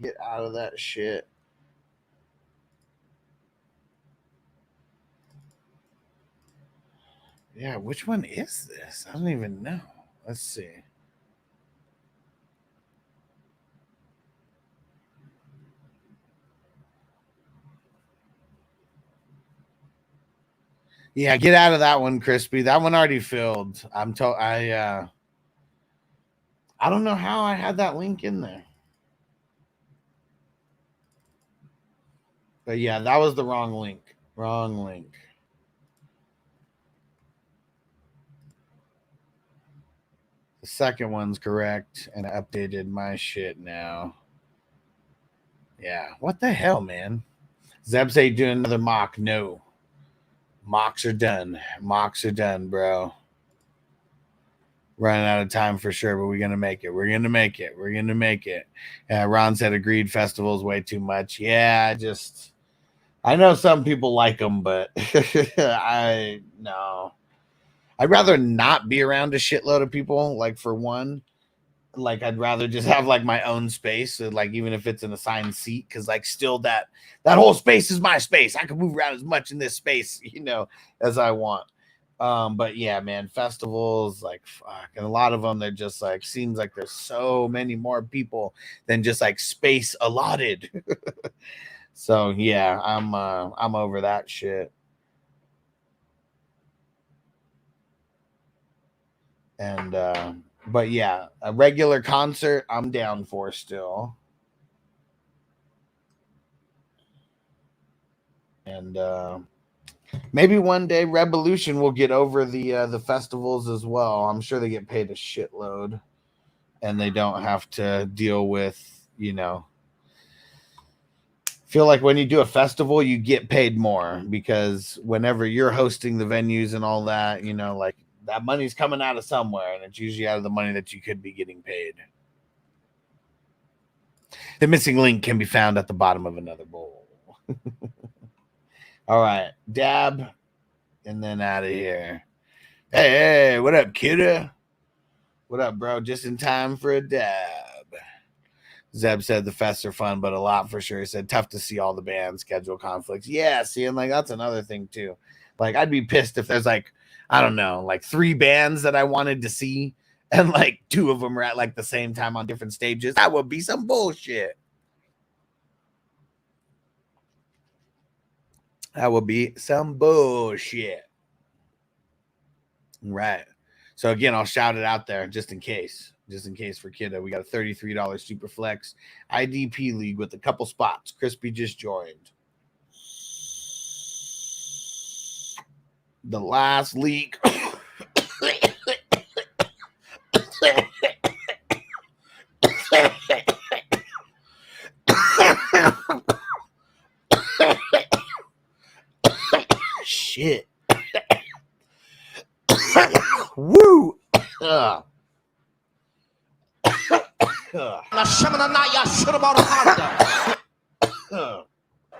Get out of that shit. Yeah, which one is this? I don't even know. Let's see. Yeah, get out of that one, Crispy. That one already filled. I don't know how I had that link in there. But yeah, that was the wrong link. Wrong link. The second one's correct, and I updated my shit now. Yeah, what the hell, man? Zeb say do another mock. No. Mocks are done. Mocks are done, bro. Running out of time for sure, but we're going to make it. We're going to make it. We're going to make it. Ron said agreed, festival's way too much. Yeah, I know some people like them, but no. I'd rather not be around a shitload of people, like for one. Like I'd rather just have like my own space, so, like even if it's an assigned seat, because like still that whole space is my space. I can move around as much in this space, as I want. But yeah, man, festivals, like fuck, and a lot of them, they're just like seems like there's so many more people than just like space allotted. So yeah, I'm over that shit. And but yeah, a regular concert I'm down for still. And maybe one day Revolution will get over the festivals as well. I'm sure they get paid a shitload and they don't have to deal with, feel like when you do a festival, you get paid more because whenever you're hosting the venues and all that, like that money's coming out of somewhere, and it's usually out of the money that you could be getting paid. The missing link can be found at the bottom of another bowl. All right, dab, and then out of here. Hey, what up, kidda? What up, bro? Just in time for a dab. Zeb said the fests are fun, but a lot for sure. He said tough to see all the band schedule conflicts. Yeah, see, and like that's another thing too. Like I'd be pissed if there's like, I don't know, like 3 bands that I wanted to see, and like 2 of them are at like the same time on different stages. That would be some bullshit. That would be some bullshit. Right. So again, I'll shout it out there just in case for Kidda. We got a $33 super flex IDP league with a couple spots. Crispy just joined. The last league. Shit. Woo.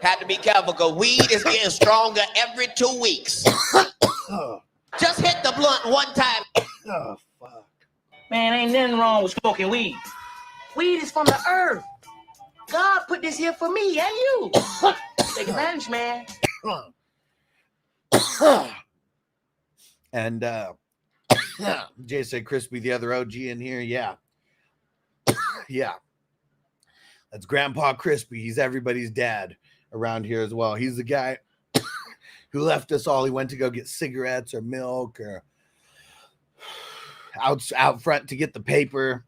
Had to be careful because weed is getting stronger every 2 weeks. Just hit the blunt one time. Oh, fuck. Man, ain't nothing wrong with smoking weed. Weed is from the earth. God put this here for me and you. Take advantage, man. And Jay said Crispy, the other OG in here. Yeah. Yeah. That's Grandpa Crispy. He's everybody's dad around here as well. He's the guy who left us all. He went to go get cigarettes or milk or out front to get the paper.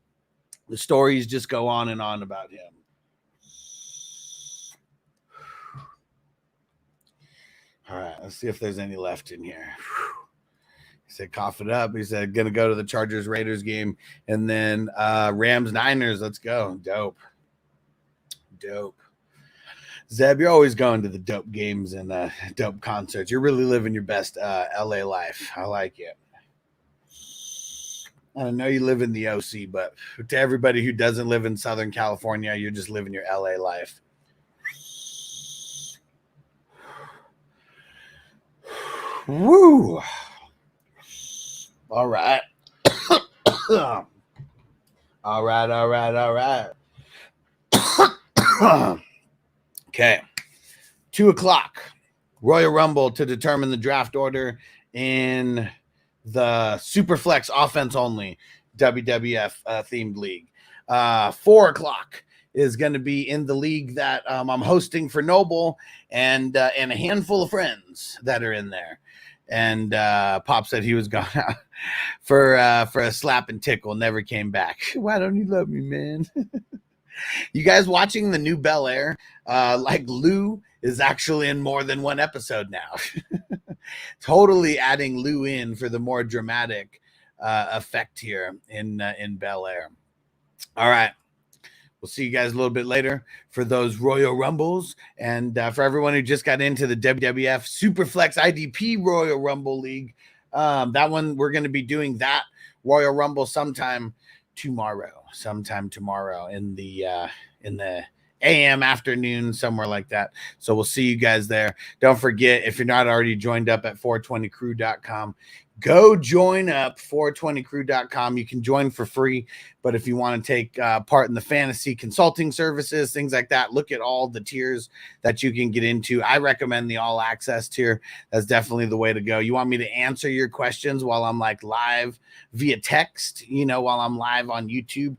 The stories just go on and on about him. All right, let's see if there's any left in here. He said, cough it up. He said, going to go to the Chargers-Raiders game. And then Rams-Niners. Let's go. Dope. Zeb, you're always going to the dope games and dope concerts. You're really living your best LA life. I like it. I know you live in the OC, but to everybody who doesn't live in Southern California, you're just living your LA life. Woo. All right. All right. Okay. 2:00. Royal Rumble to determine the draft order in the Superflex offense only WWF themed league. 4:00 is going to be in the league that I'm hosting for Noble and a handful of friends that are in there. And Pop said he was gone out for a slap and tickle, never came back. Why don't you love me, man? You guys watching the new Bel Air? Like Lou is actually in more than one episode now. Totally adding Lou in for the more dramatic effect here in Bel Air. All right. We'll see you guys a little bit later for those Royal Rumbles. And for everyone who just got into the WWF Superflex IDP Royal Rumble League, that one, we're going to be doing that Royal Rumble sometime tomorrow in the AM afternoon, somewhere like that. So we'll see you guys there. Don't forget, if you're not already joined up at 420crew.com, go join up 420crew.com. You can join for free, but if you want to take part in the fantasy consulting services, things like that, look at all the tiers that you can get into. I recommend the all access tier. That's definitely the way to go. You want me to answer your questions while I'm like live via text, while I'm live on YouTube,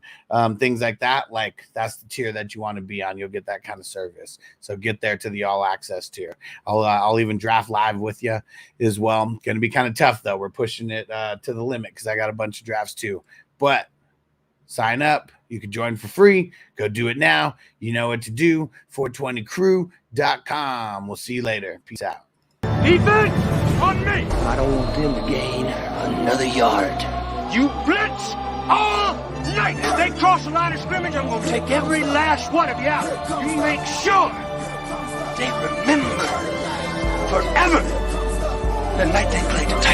things like that. Like, that's the tier that you want to be on. You'll get that kind of service. So get there to the all access tier. I'll even draft live with you as well. Going to be kind of tough though. We're pushing it to the limit because I got a bunch of drafts too. But sign up. You can join for free. Go do it now. You know what to do. 420crew.com. We'll see you later. Peace out. Defense on me. I don't want them to gain another yard. You blitz all night. If they cross the line of scrimmage, I'm going to take every last one of you out. You make sure they remember forever the night they played the Titans.